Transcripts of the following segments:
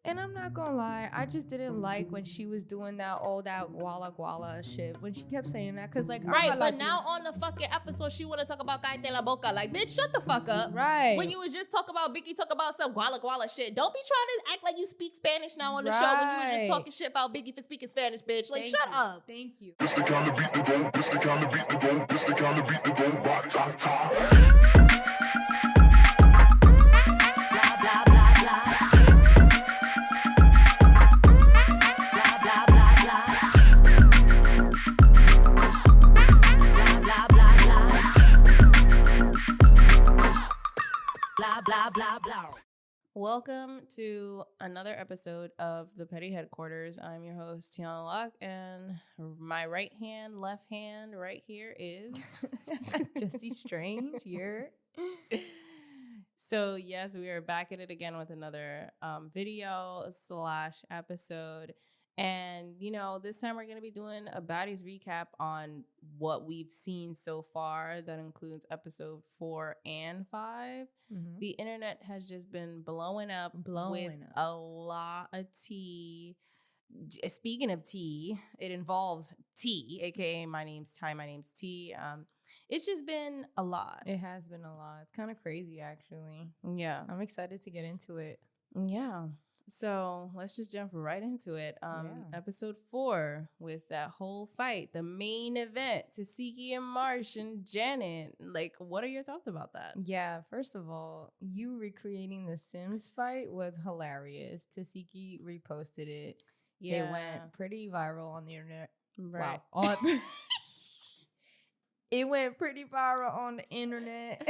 And I'm not gonna lie, I just didn't like when she was doing that guala guala shit. When she kept saying that, cause like right, but now on the fucking episode, she want to talk about Cállate la boca. Like, bitch, shut the fuck up. Right. When you was just talking about Biggie, talk about some guala guala shit. Don't be trying to act like you speak Spanish now on the show when you was just talking shit about Biggie for speaking Spanish, bitch. Like, shut up. Thank you. This the kind of beat to go. This the kind of beat to go. This the kind of beat to go. Rock, ta, ta. Blah, blah, blah. Welcome to another episode of the Petty Headquarters. I'm your host, Tiana Locke, and my right hand, left hand right here is Jesse Strange. You're So yes, we are back at it again with another video / episode. And, you know, this time we're going to be doing a Baddies recap on what we've seen so far. That includes episode 4 and 5. Mm-hmm. The internet has just been blowing up with a lot of tea. Speaking of tea, it involves tea, aka my name's T. It's just been a lot. It has been a lot. It's kind of crazy, actually. Yeah. I'm excited to get into it. Yeah. So let's just jump right into it. Episode 4 with that whole fight, the main event, Tasiki and Marsh and Janet. Like, what are your thoughts about that? Yeah, first of all, you recreating the Sims fight was hilarious. Tasiki reposted it. Yeah. It went pretty viral on the internet. Right. Wow. It went pretty viral on the internet.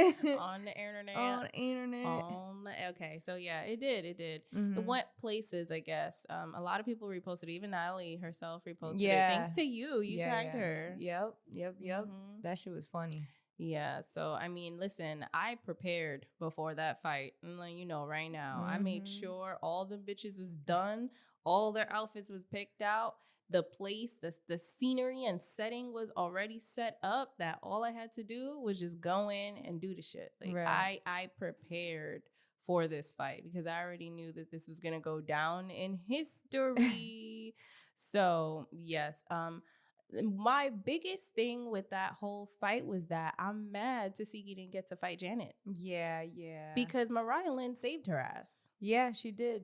Okay, so yeah, it did. Mm-hmm. It went places, I guess. A lot of people reposted it. Even Natalie herself reposted it. Yeah. Thanks to you. You tagged her. Yep. Mm-hmm. That shit was funny. Yeah, so I mean, listen, I prepared before that fight. I'm letting you know right now. Mm-hmm. I made sure all the bitches was done. All their outfits was picked out. The place, the scenery and setting was already set up, that all I had to do was just go in and do the shit. Like, right. I prepared for this fight because I already knew that this was going to go down in history. So, yes. My biggest thing with that whole fight was that I'm mad Tasiki didn't get to fight Janet. Yeah. Because Mariah Lynn saved her ass. Yeah, she did.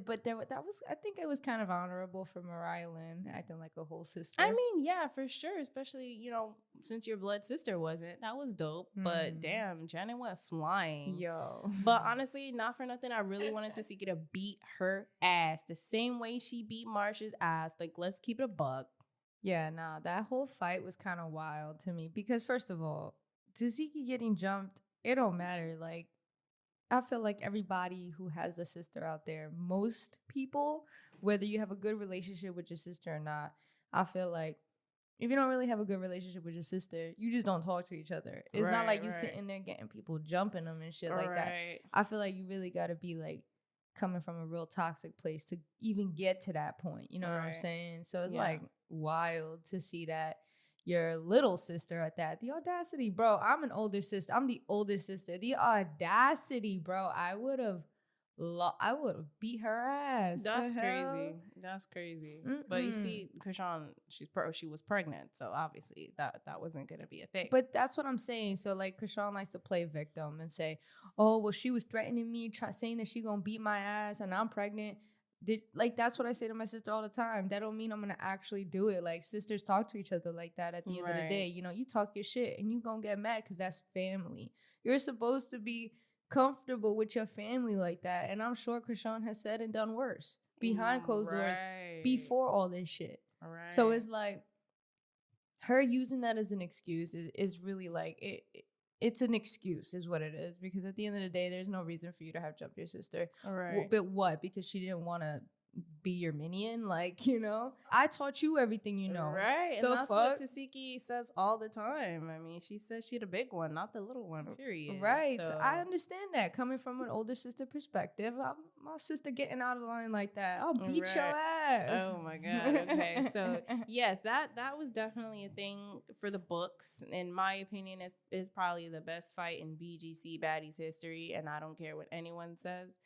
But that was, I think it was kind of honorable for Mariah Lynn acting like a whole sister. I mean, yeah, for sure. Especially, you know, since your blood sister wasn't. That was dope. But damn, Janet went flying. Yo. But honestly, not for nothing, I really wanted Tasiki to beat her ass the same way she beat Marsh's ass. Like, let's keep it a buck. Yeah, nah, that whole fight was kind of wild to me because, first of all, Tasiki getting jumped, it don't matter. Like, I feel like everybody who has a sister out there, most people, whether you have a good relationship with your sister or not, I feel like if you don't really have a good relationship with your sister, you just don't talk to each other. It's not like you sitting there getting people jumping them and shit like that. I feel like you really got to be like coming from a real toxic place to even get to that point. You know what I'm saying? So it's like wild to see that your little sister at that. The audacity, bro. I'm an older sister. I'm the oldest sister. The audacity, bro. I would have beat her ass. That's crazy. But you see, Krishan, she was pregnant, so obviously that wasn't gonna be a thing. But that's what I'm saying. So like, Krishan likes to play victim and say, "Oh, well, she was threatening me, saying that she gonna beat my ass, and I'm pregnant." That's what I say to my sister all the time. That don't mean I'm gonna actually do it. Like, sisters talk to each other like that at the end of the day. You know, you talk your shit and you gonna get mad because that's family. You're supposed to be comfortable with your family like that. And I'm sure Krishan has said and done worse behind closed doors before all this shit. So it's like her using that as an excuse is really like it's an excuse is what it is, because at the end of the day, there's no reason for you to have jumped your sister. But what? Because she didn't want to be your minion? Like, you know, I taught you everything you know. Right. And that's what Tasiki says all the time. I mean, she says she the big one, not the little one, period. Right. So I understand that. Coming from an older sister perspective, my sister getting out of line like that, I'll beat your ass. Oh my God. Okay. So yes, that was definitely a thing for the books. In my opinion, is probably the best fight in BGC Baddies history, and I don't care what anyone says.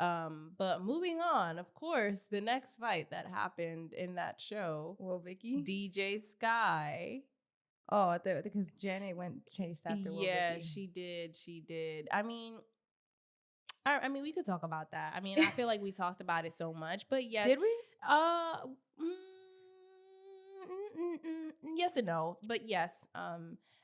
But moving on, of course, the next fight that happened in that show, Well, Vicky. DJ Sky. Oh, I thought because Janet went chased after Will Yeah, Vicky. she did. She did. I mean, we could talk about that. I mean, I feel like we talked about it so much, but yes. Did we? Yes and no, but yes.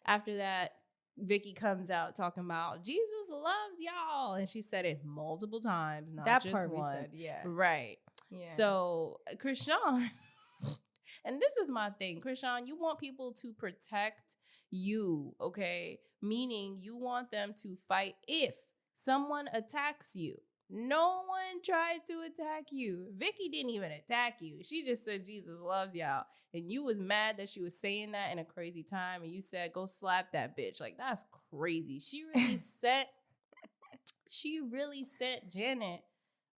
After that, Vicky comes out talking about Jesus loves y'all, and she said it multiple times, not That just part we once. said, yeah. Right. Yeah. So Krishan, and this is my thing, Krishan, you want people to protect you, okay? Meaning you want them to fight if someone attacks you. No one tried to attack you. Vicky didn't even attack you. She just said Jesus loves y'all. And you was mad that she was saying that in a crazy time. And you said, go slap that bitch. Like, that's crazy. She really sent Janet.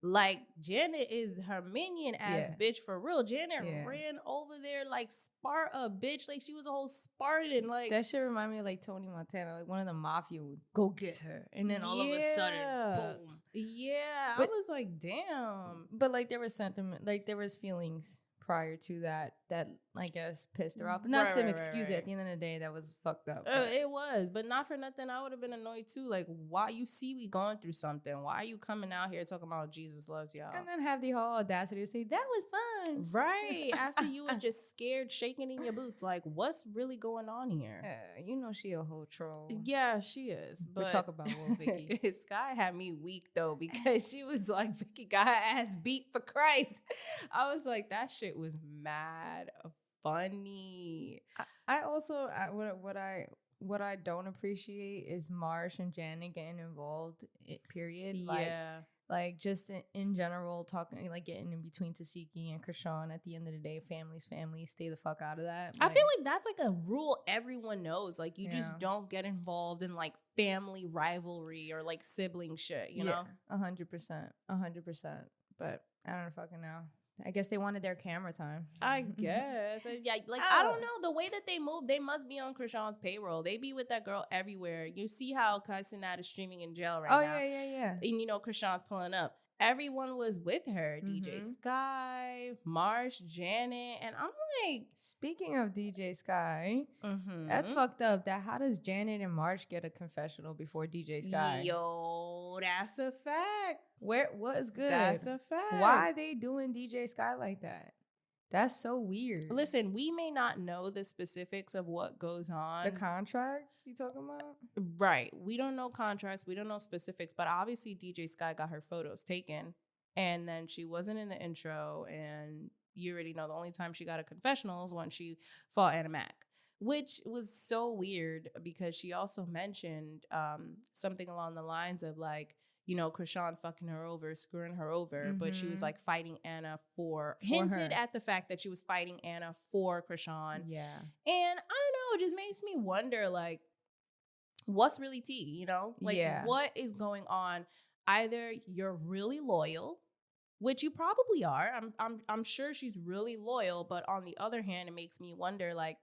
Like, Janet is her minion ass bitch for real. Janet ran over there like Sparta, bitch. Like, she was a whole Spartan. Like, that shit remind me of like Tony Montana. Like one of the mafia would go get her. And then all of a sudden, boom. Yeah. But, I was like, damn. But like there was sentiment, like there was feelings prior to that I guess pissed her off. But not to excuse it. At the end of the day, that was fucked up. It was, but not for nothing. I would have been annoyed too. Like, why you see we going through something? Why are you coming out here talking about Jesus loves y'all? And then have the whole audacity to say that was fun, right? After you were just scared, shaking in your boots. Like, what's really going on here? You know she a whole troll. Yeah, she is. But we'll talk about Will Vicky. Sky had me weak though because she was like, Vicky got her ass beat for Christ. I was like, that shit was mad funny. I also what I don't appreciate is Marsh and Janet getting involved. Period. Yeah. Like just in general, talking like getting in between Tasiki and Krishan. At the end of the day, family's family. Stay the fuck out of that. I feel like that's like a rule everyone knows. Like you just don't get involved in like family rivalry or like sibling shit. You know, 100%, 100%. But I don't fucking know. I guess they wanted their camera time. I guess. Yeah, like, I don't know. The way that they move, they must be on Krishan's payroll. They be with that girl everywhere. You see how Nat is streaming in jail right now. Oh, yeah. And, you know, Krishan's pulling up. Everyone was with her. DJ Sky, Marsh, Janet. And I'm like... Speaking of DJ Sky, that's fucked up. How does Janet and Marsh get a confessional before DJ Sky? Yo, that's a fact. What is good? That's a fact. Why are they doing DJ Sky like that? That's so weird. Listen, we may not know the specifics of what goes on. The contracts you talking about? Right. We don't know contracts. We don't know specifics. But obviously, DJ Sky got her photos taken. And then she wasn't in the intro. And you already know the only time she got a confessional is when she fought Anna Mac. Which was so weird because she also mentioned something along the lines of like, you know, Krishan fucking her over, screwing her over, but she was like fighting Anna hinted at the fact that she was fighting Anna for Krishan. Yeah. And I don't know, it just makes me wonder, like, what's really tea, you know? Like, what is going on? Either you're really loyal, which you probably are. I'm sure she's really loyal, but on the other hand, it makes me wonder, like,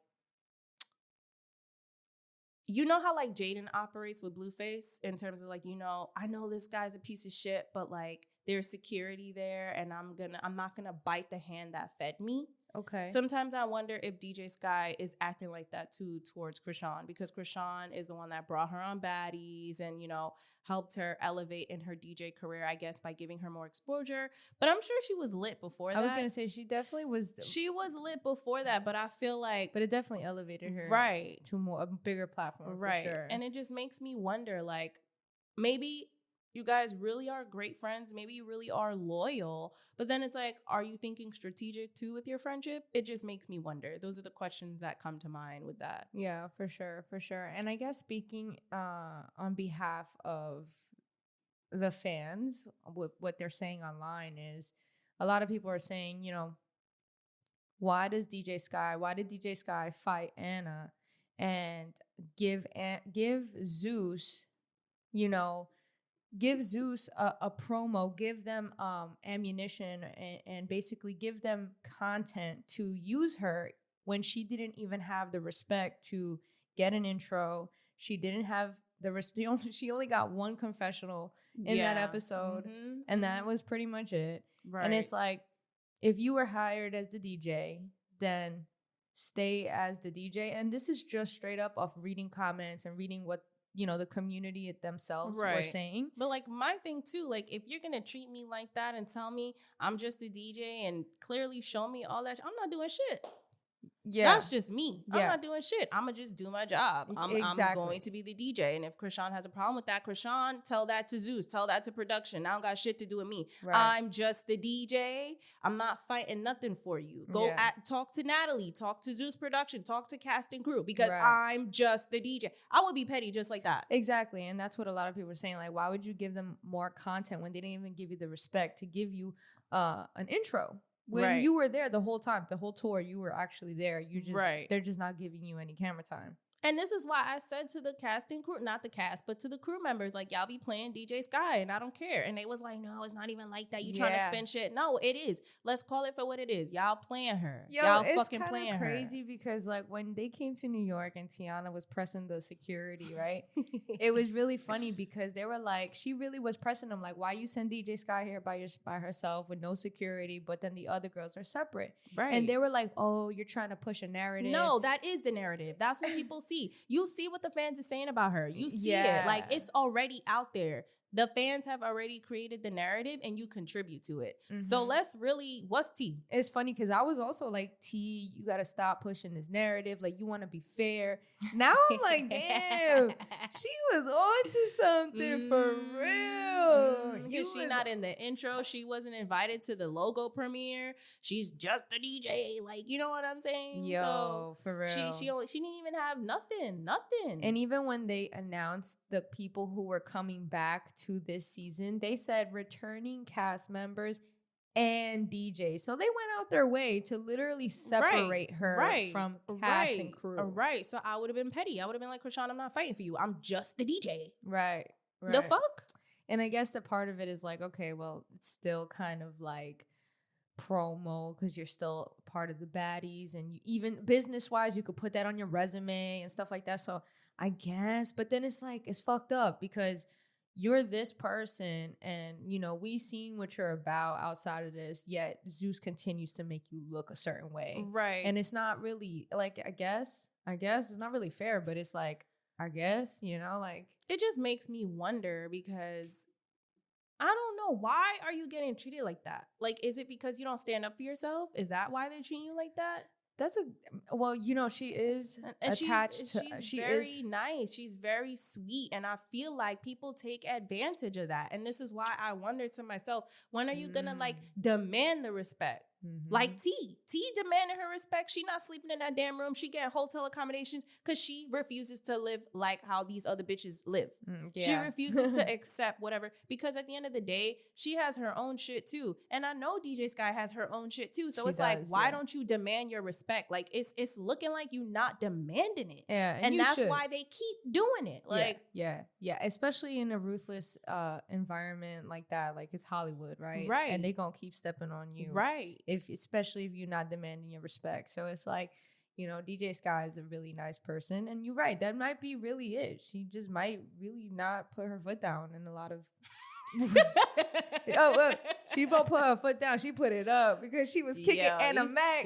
you know how like Jaden operates with Blueface in terms of like, you know, I know this guy's a piece of shit, but like there's security there and I'm not gonna bite the hand that fed me. Okay. Sometimes I wonder if DJ Sky is acting like that too towards Krishan, because Krishan is the one that brought her on Baddies and, you know, helped her elevate in her DJ career, I guess, by giving her more exposure. But I'm sure she was lit before that. I was going to say she definitely was. She was lit before that, but I feel like. But it definitely elevated her. Right. To a bigger platform. Right. For sure. And it just makes me wonder, like, maybe you guys really are great friends. Maybe you really are loyal. But then it's like, are you thinking strategic too with your friendship? It just makes me wonder. Those are the questions that come to mind with that. Yeah, for sure. For sure. And I guess speaking on behalf of the fans, what they're saying online is a lot of people are saying, you know, why did DJ Sky fight Anna and give Zeus, you know, give Zeus a promo, give them ammunition and basically give them content to use her when she didn't even have the respect to get an intro. She didn't have she only got one confessional in that episode, and that was pretty much it. Right. And it's like, if you were hired as the DJ, then stay as the DJ. And this is just straight up of reading comments and reading what, you know, the community themselves were saying. But like my thing too, like if you're gonna treat me like that and tell me I'm just a DJ and clearly show me all that, I'm not doing shit. Yeah, that's just me. I'm not doing shit. I'm gonna just do my job. I'm going to be the DJ. And if Krishan has a problem with that, Krishan, tell that to Zeus. Tell that to production. I don't got shit to do with me. Right. I'm just the DJ. I'm not fighting nothing for you. Go talk to Natalie. Talk to Zeus production. Talk to cast and crew because I'm just the DJ. I would be petty just like that. Exactly. And that's what a lot of people are saying. Like, why would you give them more content when they didn't even give you the respect to give you an intro? When you were there the whole time, the whole tour, you were actually there. You just they're just not giving you any camera time. And this is why I said to the casting crew, not the cast, but to the crew members, like, y'all be playing DJ Sky and I don't care. And they was like, no, it's not even like that. You trying to spin shit. No, it is. Let's call it for what it is. Y'all playing her. Y'all fucking playing her. It's crazy because like when they came to New York and Tiana was pressing the security, right? It was really funny because they were like, she really was pressing them like, why you send DJ Sky here by herself with no security, but then the other girls are separate. Right. And they were like, oh, you're trying to push a narrative. No, that is the narrative. That's what people see. You see what the fans are saying about her. You see it. Like, it's already out there. The fans have already created the narrative and you contribute to it. So let's really, what's T? It's funny because I was also like, T, you got to stop pushing this narrative. Like, you want to be fair. Now I'm like, damn, she was on to something for real. Because she's not in the intro. She wasn't invited to the logo premiere. She's just a DJ. Like, you know what I'm saying? Yo, so for real. She didn't even have nothing. And even when they announced the people who were coming back to this season, they said returning cast members and DJ. So they went out their way to literally separate her from cast and crew. Right. So I would have been petty. I would have been like, Krishan, I'm not fighting for you. I'm just the DJ. Right. The fuck? And I guess the part of it is like, okay, well, it's still kind of like promo because you're still part of the Baddies, and you, even business-wise, you could put that on your resume and stuff like that. So I guess, but then it's like, it's fucked up because you're this person and, you know, we've seen what you're about outside of this, yet Zeus continues to make you look a certain way. Right. And it's not really, like, I guess it's not really fair, but it's like, I guess, you know, like. It just makes me wonder because I don't know. Why are you getting treated like that? Like, is it because you don't stand up for yourself? Is that why they're treating you like that? Well, you know, she is attached to, she's very nice. She's very sweet. And I feel like people take advantage of that. And this is why I wonder to myself, when are you going to like demand the respect? Like T demanded her respect. She not sleeping in that damn room. She getting hotel accommodations because she refuses to live like how these other bitches live. She refuses to accept whatever, because at the end of the day, she has her own shit too. And I know DJ Sky has her own shit too. So it's like, why don't you demand your respect? Like, it's looking like you not demanding it. Yeah, and that's why they keep doing it. Like, yeah, especially in a ruthless environment like that. Like, it's Hollywood, right? Right. And they gonna keep stepping on you, right? Especially if you're not demanding your respect. So it's like, you know, DJ Sky is a really nice person, and you're right, that might be really it. She just might really not put her foot down in a lot of she won't put her foot down. She put it up because she was kicking Anna Mac.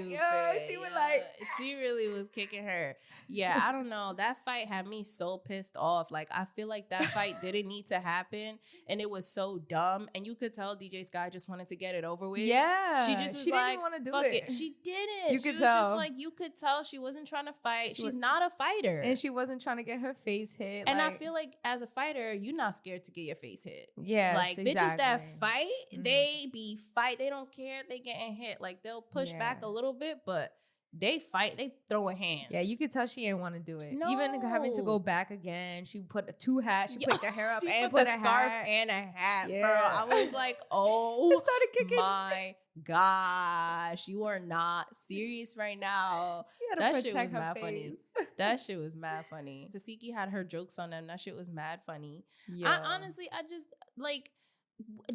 She was like, she really was kicking her. Yeah, I don't know. That fight had me so pissed off. Like, I feel like that fight didn't need to happen, and it was so dumb. And you could tell DJ Sky just wanted to get it over with. Yeah, she just was like, didn't want to do it. She didn't. You could tell. Just like, you could tell she wasn't trying to fight. She's not a fighter, and she wasn't trying to get her face hit. And I feel like as a fighter, you're not scared to get your face hit. Yeah, like bitches that fight, they be fight. They don't care if they getting hit. Like, they'll push back a little bit, but they fight. They throwing hands. Yeah, you could tell she didn't want to do it. No. Even having to go back again, she put two hats. She put her hair up and put a scarf and a hat. Yeah. Bro, I was like, oh, started kicking. My gosh, you are not serious right now. That shit was mad funny. That shit was mad funny. Tasiki had her jokes on them. That shit was mad funny. I honestly, I just like,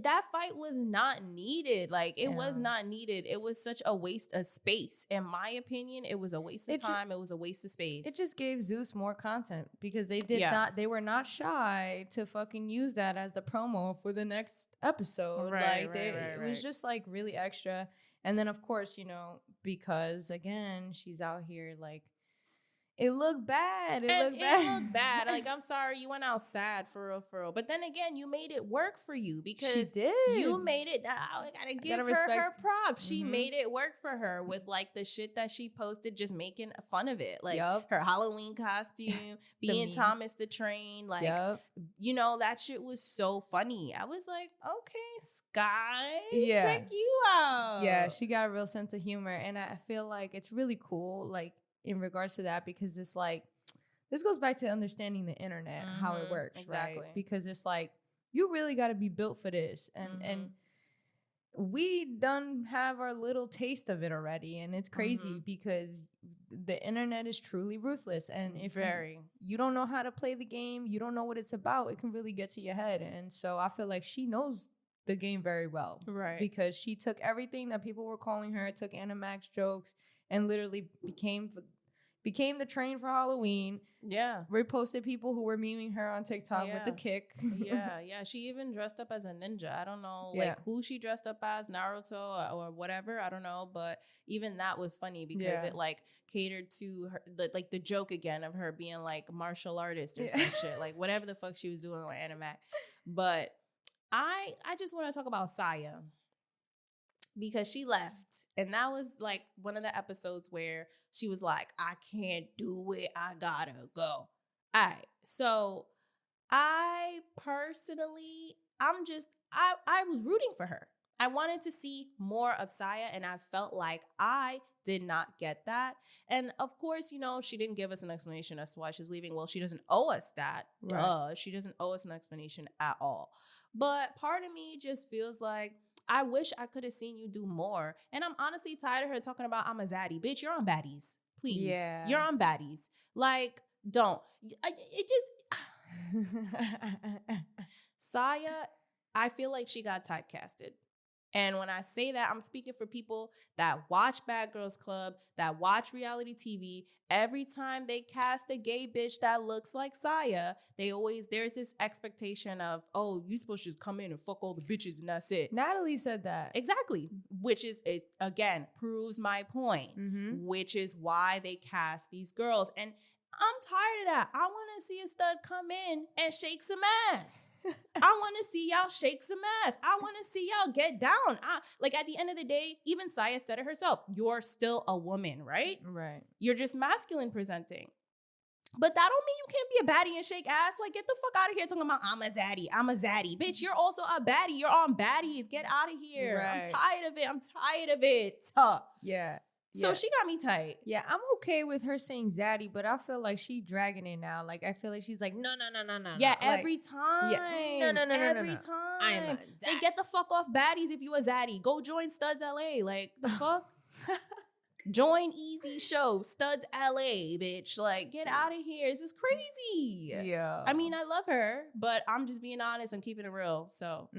that fight was not needed. Like, it was not needed. It was such a waste of space. In my opinion, it was a waste of time. It was a waste of space. It just gave Zeus more content because they were not shy to fucking use that as the promo for the next episode. It was just like really extra. And then of course, you know, because again, she's out here like, it looked bad. It looked bad. Like, I'm sorry, you went out sad for real. But then again, you made it work for you because she did. You made it. I gotta give her props. She made it work for her with like the shit that she posted, just making fun of it. Like her Halloween costume, being Thomas the Train. Like, you know, that shit was so funny. I was like, okay, Sky, check you out. Yeah, she got a real sense of humor. And I feel like it's really cool, like, in regards to that, because it's like, this goes back to understanding the internet, how it works, right? Because it's like, you really got to be built for this. And we done have our little taste of it already. And it's crazy because the internet is truly ruthless. And if you don't know how to play the game, you don't know what it's about, it can really get to your head. And so I feel like she knows the game very well. Right. Because she took everything that people were calling her, took Animax jokes, and literally became the train for Halloween. Yeah. Reposted people who were memeing her on TikTok with the kick. Yeah. She even dressed up as a ninja. I don't know like who she dressed up as, Naruto or whatever. I don't know. But even that was funny because it like catered to her, like the joke again of her being like martial artist or some shit. Like whatever the fuck she was doing with Animac. But I just want to talk about Saya. Because she left. And that was like one of the episodes where she was like, I can't do it. I gotta go. All right. So I personally, I was rooting for her. I wanted to see more of Saya, and I felt like I did not get that. And of course, you know, she didn't give us an explanation as to why she's leaving. Well, she doesn't owe us that. Right. She doesn't owe us an explanation at all. But part of me just feels like, I wish I could have seen you do more. And I'm honestly tired of her talking about I'm a zaddy. Bitch, you're on Baddies. Please. Yeah. You're on Baddies. Like, don't. It just... Saya, I feel like she got typecasted. And when I say that, I'm speaking for people that watch Bad Girls Club, that watch reality TV. Every time they cast a gay bitch that looks like Saya, there's this expectation of, oh, you supposed to just come in and fuck all the bitches and that's it. Natalie said that. Exactly. Which is, it again, proves my point, which is why they cast these girls. And I'm tired of that. I want to see a stud come in and shake some ass. I want to see y'all shake some ass. I want to see y'all get down. Like at the end of the day, even Saya said it herself. You're still a woman, right? Right. You're just masculine presenting. But that don't mean you can't be a baddie and shake ass. Like, get the fuck out of here talking about I'm a zaddy. Bitch, you're also a baddie. You're on Baddies. Get out of here. Right. I'm tired of it. Yeah. So she got me tight. Yeah, I'm okay with her saying zaddy, but I feel like she dragging it now. Like, I feel like she's like, no. Yeah, every time. Yeah. No. Every time. I am a zaddy. They get the fuck off Baddies if you a zaddy. Go join Studs LA. Like, the fuck? Join Easy Show, Studs LA, bitch. Like, get out of here. This is crazy. Yeah. I mean, I love her, but I'm just being honest and keeping it real. So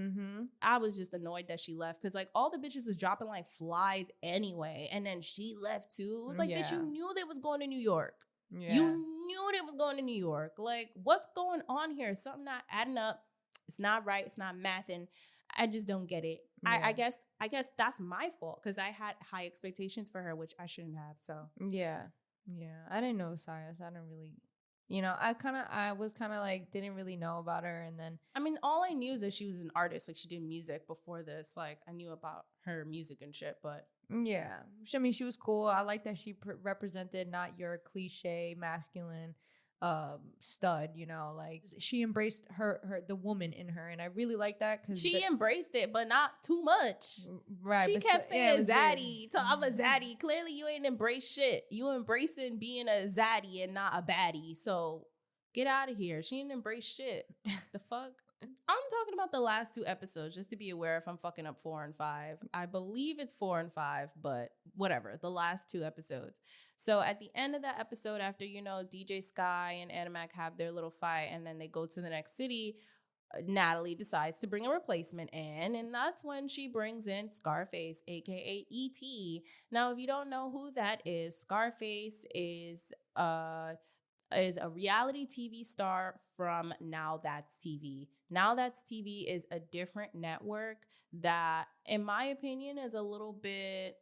I was just annoyed that she left because, like, all the bitches was dropping like flies anyway. And then she left too. It was like, bitch, you knew they was going to New York. Yeah. You knew they was going to New York. Like, what's going on here? Something not adding up. It's not right. It's not mathing. I just don't get it. Yeah. I guess that's my fault because I had high expectations for her, which I shouldn't have. So yeah. I didn't know Saya, so I didn't really, you know, I was kind of like didn't really know about her, and then I mean, all I knew is that she was an artist, like she did music before this. Like I knew about her music and shit, but yeah, I mean, she was cool. I like that she represented not your cliche masculine stud, you know, like she embraced the woman in her, and I really like that because she embraced it, but not too much. Right, she kept saying zaddy. So I'm a zaddy. Clearly, you ain't embraced shit. You embracing being a zaddy and not a baddie. So get out of here. She didn't embrace shit. The fuck. I'm talking about the last two episodes, just to be aware if I'm fucking up 4 and 5. I believe it's 4 and 5, but whatever. The last two episodes. So at the end of that episode, after, you know, DJ Sky and Animac have their little fight and then they go to the next city, Natalie decides to bring a replacement in, and that's when she brings in Scarface, aka E.T. Now, if you don't know who that is, Scarface is a reality TV star from Now That's TV. Now That's TV is a different network that, in my opinion, is a little bit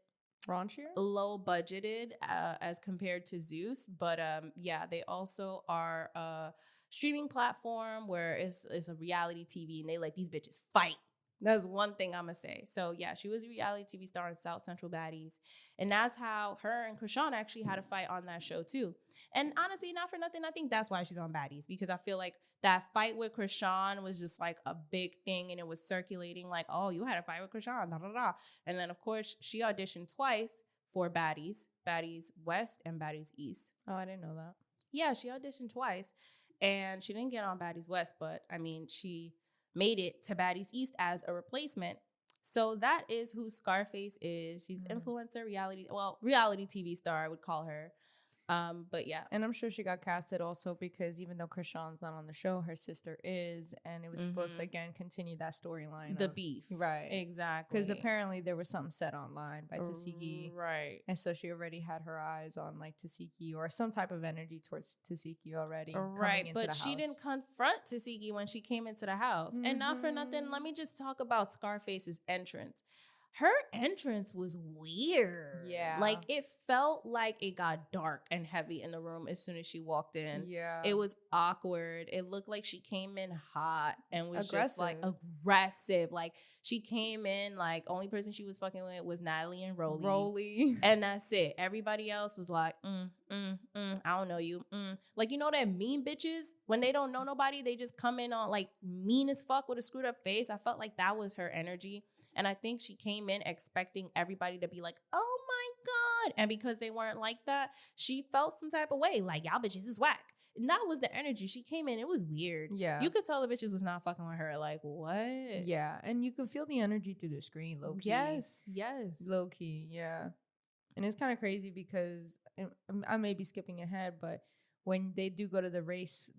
Raunchier? low budgeted as compared to Zeus, but yeah, they also are a streaming platform where it's a reality TV, and they let these bitches fight. That's one thing I'm gonna say. So yeah, she was a reality TV star in South Central Baddies, and that's how her and Krishan actually had a fight on that show too. And honestly, not for nothing, I think that's why she's on Baddies, because I feel like that fight with Krishan was just like a big thing, and it was circulating like, oh, you had a fight with Krishan, da da da. And then of course she auditioned twice for Baddies, Baddies West and Baddies East. Oh, I didn't know that. Yeah, she auditioned twice, and she didn't get on Baddies West, but I mean, she made it to Baddies East as a replacement. So that is who Scarface is. She's influencer, reality TV star, I would call her. But yeah. And I'm sure she got casted also because even though Krishan's not on the show, her sister is, and it was supposed to again continue that storyline. The beef. Right. Exactly. Because apparently there was something said online by Tasiki. Right. And so she already had her eyes on like Tasiki or some type of energy towards Tasiki already. Right. But she didn't confront Tasiki when she came into the house. And not for nothing, let me just talk about Scarface's entrance. Her entrance was weird. Yeah. Like, it felt like it got dark and heavy in the room as soon as she walked in. Yeah. It was awkward. It looked like she came in hot and was just like aggressive. Like, she came in, like, only person she was fucking with was Natalie and Rollie. Rollie. And that's it. Everybody else was like, I don't know you. Like, you know that mean bitches? When they don't know nobody, they just come in on, like, mean as fuck with a screwed up face. I felt like that was her energy. And I think she came in expecting everybody to be like, oh my God. And because they weren't like that, she felt some type of way. Like, y'all bitches is whack. And that was the energy. She came in. It was weird. Yeah. You could tell the bitches was not fucking with her. Like, what? Yeah. And you could feel the energy through the screen, low key. Yes. Low key, yeah. And it's kind of crazy because I may be skipping ahead, but when they do go to the race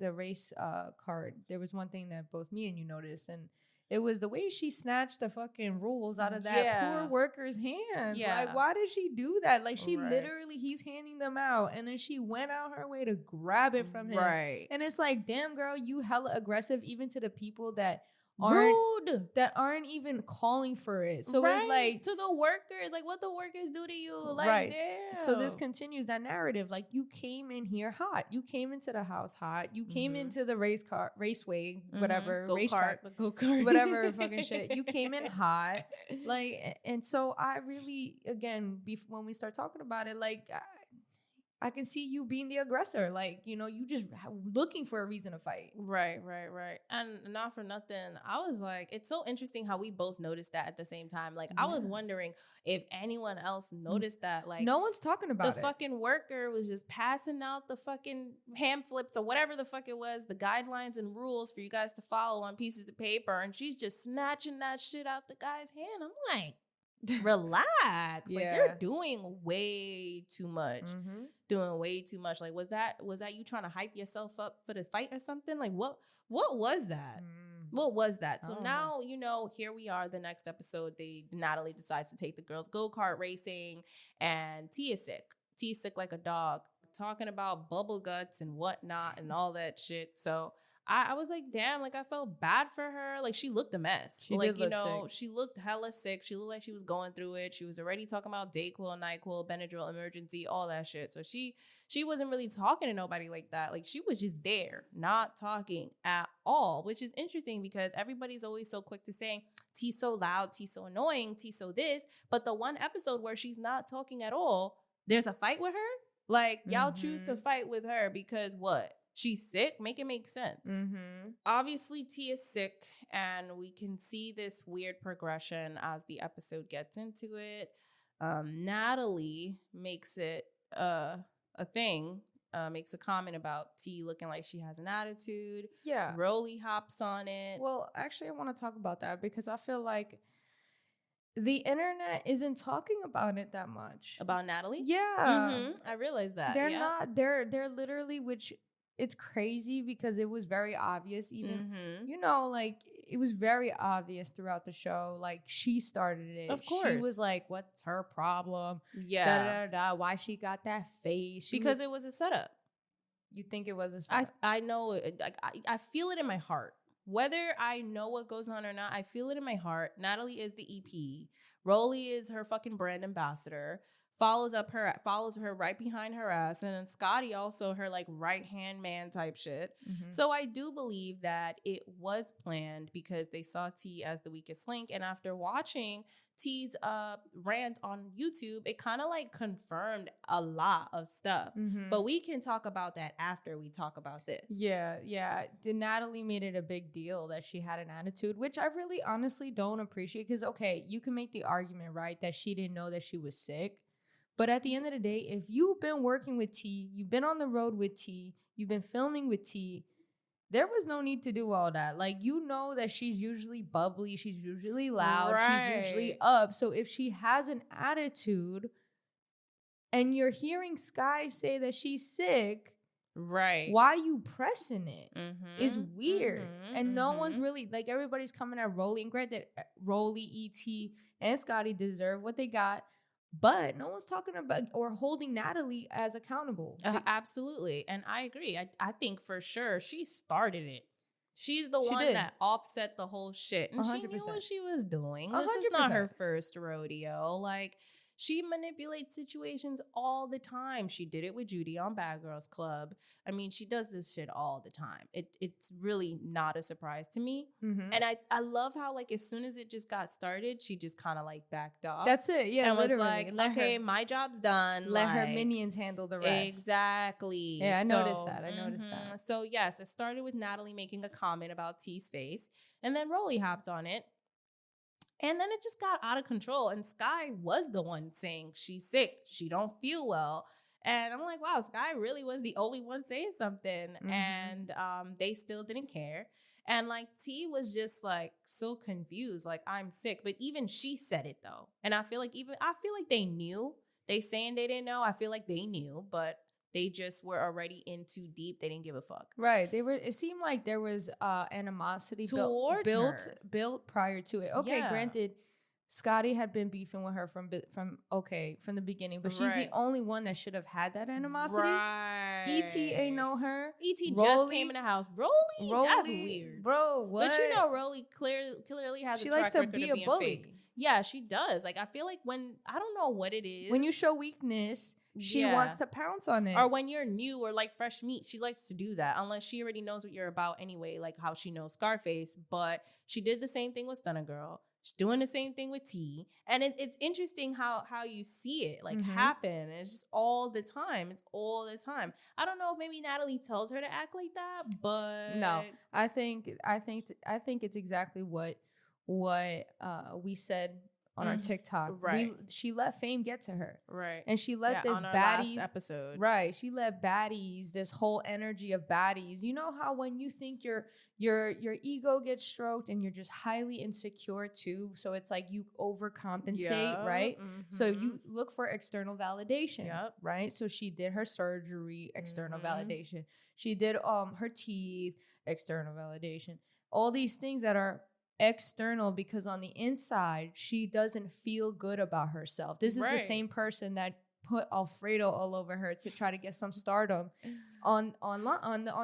card, there was one thing that both me and you noticed, and it was the way she snatched the fucking rules out of that poor worker's hands. Yeah. Like, why did she do that? Like, she literally, he's handing them out, and then she went out her way to grab it from him. Right. And it's like, damn, girl, you hella aggressive even to the people that aren't even calling for it. So it's like to the workers, like what the workers do to you, like damn. So this continues that narrative. Like, you came in here hot. You came into the house hot. You came into the raceway, whatever, racetrack, go-kart, whatever fucking shit. You came in hot. Like, and so I really, again, when we start talking about it, like, I can see you being the aggressor. Like, you know, you just looking for a reason to fight. Right. And not for nothing, I was like, it's so interesting how we both noticed that at the same time. Like, I was wondering if anyone else noticed that. Like, no one's talking about it. The fucking worker was just passing out the fucking pamphlets or whatever the fuck it was, the guidelines and rules for you guys to follow on pieces of paper. And she's just snatching that shit out the guy's hand. I'm like, relax. Like, you're doing way too much. Doing way too much. Like, was that you trying to hype yourself up for the fight or something? Like, what was that? What was that? So now, you know, here we are, the next episode, Natalie decides to take the girls go-kart racing, and T is sick like a dog, talking about bubble guts and whatnot and all that shit. So I was like, damn, like, I felt bad for her. Like, she looked a mess. She like, did look sick. She looked hella sick. She looked like she was going through it. She was already talking about Dayquil, NyQuil, Benadryl, emergency, all that shit. So she wasn't really talking to nobody like that. Like, she was just there, not talking at all, which is interesting because everybody's always so quick to say, T so loud, T so annoying, T so this. But the one episode where she's not talking at all, there's a fight with her? Like, y'all choose to fight with her because what? She's sick? Make it make sense. Obviously, T is sick, and we can see this weird progression as the episode gets into it. Natalie makes it a thing, makes a comment about T looking like she has an attitude. Yeah. Rollie hops on it. Well, actually, I want to talk about that because I feel like the internet isn't talking about it that much. About Natalie? Yeah. I realized that. They're not. They're literally, which it's crazy because it was very obvious. Even Mhm. you know, like it was very obvious throughout the show. Like she started it. Of She course. was like, "What's her problem? Yeah. Da da da da. Why she got that face?" Because it was a setup. you think it was a I setup. I know it. Like I feel it in my heart. Whether I know what goes on or not, I feel it in my heart. Natalie is the EP. Rollie is her fucking brand ambassador. Follows her right behind her ass, and then Scotty also her like right hand man type shit. Mhm. So I do believe that it was planned because they saw T as the weakest link, and after watching T's rant on YouTube, it kind of like confirmed a lot of stuff. Mhm. But we can talk about that after we talk about this. Yeah. Natalie made it a big deal that she had an attitude, which I really honestly don't appreciate. Because, okay, you can make the argument, right, that she didn't know that she was sick. But at the end of the day, if you've been working with T, you've been on the road with T, you've been filming with T, there was no need to do all that. Like, you know that she's usually bubbly, she's usually loud, she's usually Right. up. So if she has an attitude and you're hearing Sky say that she's sick, Right. why you pressing it? It's Mhm. weird. Mhm. And no one's Mhm. really, like, everybody's coming at Rollie. And granted, Rollie, E.T., and Scotty deserve what they got. But no one's talking about or holding Natalie as accountable. Absolutely. And I agree. I think for sure she started it. She's the She one did. that offset the whole shit. And she knew 100%. what she was doing. This is not 100%. her first rodeo. Like, she manipulates situations all the time. She did it with Judy on Bad Girls Club. I mean, she does this shit all the time. It's really not a surprise to me. Mhm. And I love how, like, as soon as it just got started, she just kind of, like, backed off. That's it. Yeah, and was literally. like, okay, my job's done. Let her like, minions handle the rest. Exactly. Yeah, I noticed that. I noticed that. So, yes, it started with Natalie making a comment about T's face, and then Rollie hopped on it. And then it just got out of control. And Sky was the one saying she's sick. She don't feel well. And I'm like, wow, Sky really was the only one saying something. Mhm. And they still didn't care. And like T was just like so confused, like I'm sick. But even she said it though. And I feel like they knew. They saying they didn't know. I feel like they knew, but they just were already in too deep. They didn't give a fuck. Right. It seemed like there was animosity Towards her. built prior to it. Okay, Yeah. granted, Scotty had been beefing with her from the beginning, but she's the Right. only one that should have had that animosity. Right. E.T. ain't know her. E.T. just Rollie- came in the house. Rollie, that's weird. Bro, what? But you know, Rollie clearly has she a track likes to record be of a being bully. fake. Yeah, she does. Like, I feel like when, I don't know what it is. When you show weakness, she Yeah. wants to pounce on it. Or when you're new or like fresh meat, she likes to do that. Unless she already knows what you're about anyway, like how she knows Scarface. But she did the same thing with Stunner Girl. She's doing the same thing with T. And it's interesting how you see it like happen. It's just all the time. It's all the time. I don't know if maybe Natalie tells her to act like that, but no, I think it's exactly what we said on our TikTok. Right. She let fame get to her. Right. And she let this on our baddies last episode. Right. She let baddies, this whole energy of baddies. You know how when you think your ego gets stroked and you're just highly insecure too. So it's like you overcompensate, right? So you look for external validation. Yep. Right. So she did her surgery, external validation. She did her teeth, external validation. All these things that are external because on the inside she doesn't feel good about herself. This is the same person that put Alfredo all over her to try to get some stardom on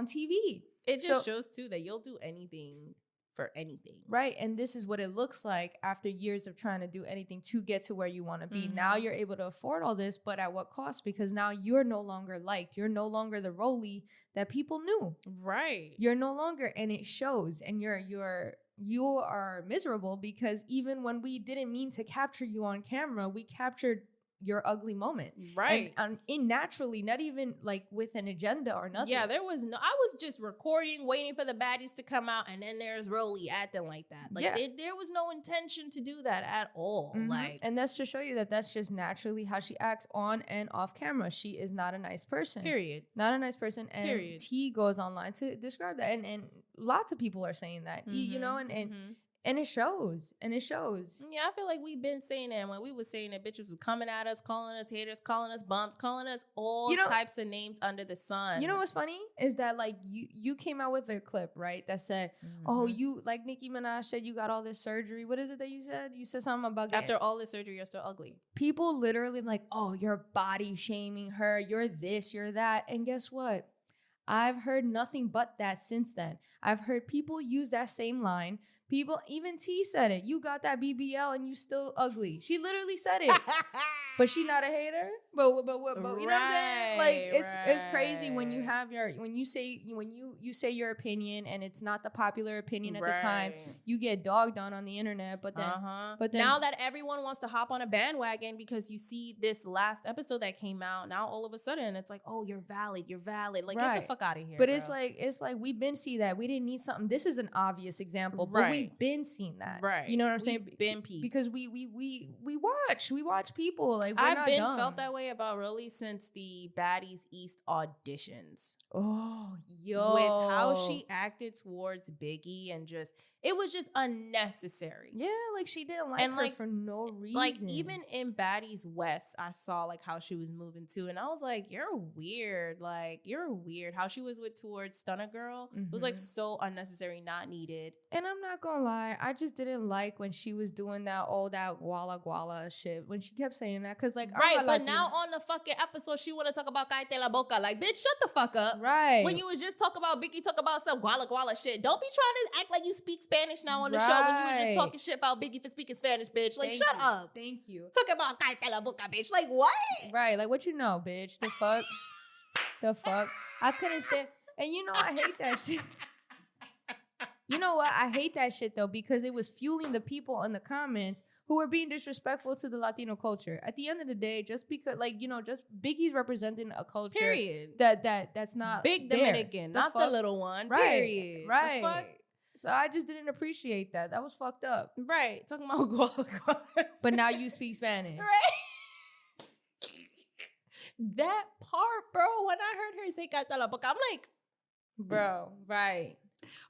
TV. It just shows too that you'll do anything for anything. Right. And this is what it looks like after years of trying to do anything to get to where you want to be. Now you're able to afford all this, but at what cost? Because now you're no longer liked. You're no longer the Rollie that people knew. Right. You're no longer, and it shows. And you are miserable because even when we didn't mean to capture you on camera, we captured your ugly moment. Right. And naturally, not even like with an agenda or nothing. Yeah, I was just recording, waiting for the baddies to come out, and then there's Rollie acting like that. Like, there was no intention to do that at all. Like, and that's to show you that that's just naturally how she acts on and off camera. She is not a nice person. Period. Not a nice person. And Period. T goes online to describe that. And lots of people are saying that. You know, and And it shows. And it shows. Yeah, I feel like we've been saying that. When we was saying that, bitches was coming at us, calling us haters, calling us bumps, calling us all types of names under the sun. You know what's funny is that like you came out with a clip, right, that said, "Oh, you like Nicki Minaj said you got all this surgery." What is it that you said? You said something about after all this surgery, you're still ugly. People literally like, "Oh, you're body shaming her. You're this, you're that." And guess what? I've heard nothing but that since then. I've heard people use that same line. People, even T said it. You got that BBL and you still ugly. She literally said it. But she not a hater. But you know what I'm saying? Like it's crazy when you have you say your opinion and it's not the popular opinion at the time. You get dogged on the internet. But then now that everyone wants to hop on a bandwagon because you see this last episode that came out, now all of a sudden it's like, oh, you're valid. Like get the fuck out of here. But bro. it's like we've been see that. We didn't need something. This is an obvious example, but we've been seeing that. Right. You know what I'm saying? Been peeped. Because we watch people. Like I've been felt that way about Rollie since the Baddies East auditions. Oh, yo. With how she acted towards Biggie and it was just unnecessary. Yeah, like she didn't like her for no reason. Like even in Baddies West, I saw like how she was moving too, and I was like, you're weird. Like you're weird. How she was towards Stunner Girl was like so unnecessary, not needed. And I'm not gonna lie, I just didn't like when she was doing that guala guala shit. When she kept saying that, because like but now on the fucking episode, she want to talk about Cállate la boca. Like, bitch, shut the fuck up. Right. When you was just talk about Biggie, talk about some guala guala shit. Don't be trying to act like you speak Spanish now on the show when you was just talking shit about Biggie for speaking Spanish, bitch. Like, shut up. Thank you. Talking about Cállate la boca, bitch. Like, what? Right. Like, what you know, bitch? The fuck? The fuck? I couldn't stand. And you know, I hate that shit. You know what? I hate that shit, though, because it was fueling the people in the comments who were being disrespectful to the Latino culture. At the end of the day, just because, like, you know, just Biggie's representing a culture period. That's not big there. Dominican, not the little one. Right. Period. Right. The fuck? So I just didn't appreciate that. That was fucked up. Right. Talking about guala. But now you speak Spanish. Right. That part, bro, when I heard her say Cállate la boca, I'm like, bro, right.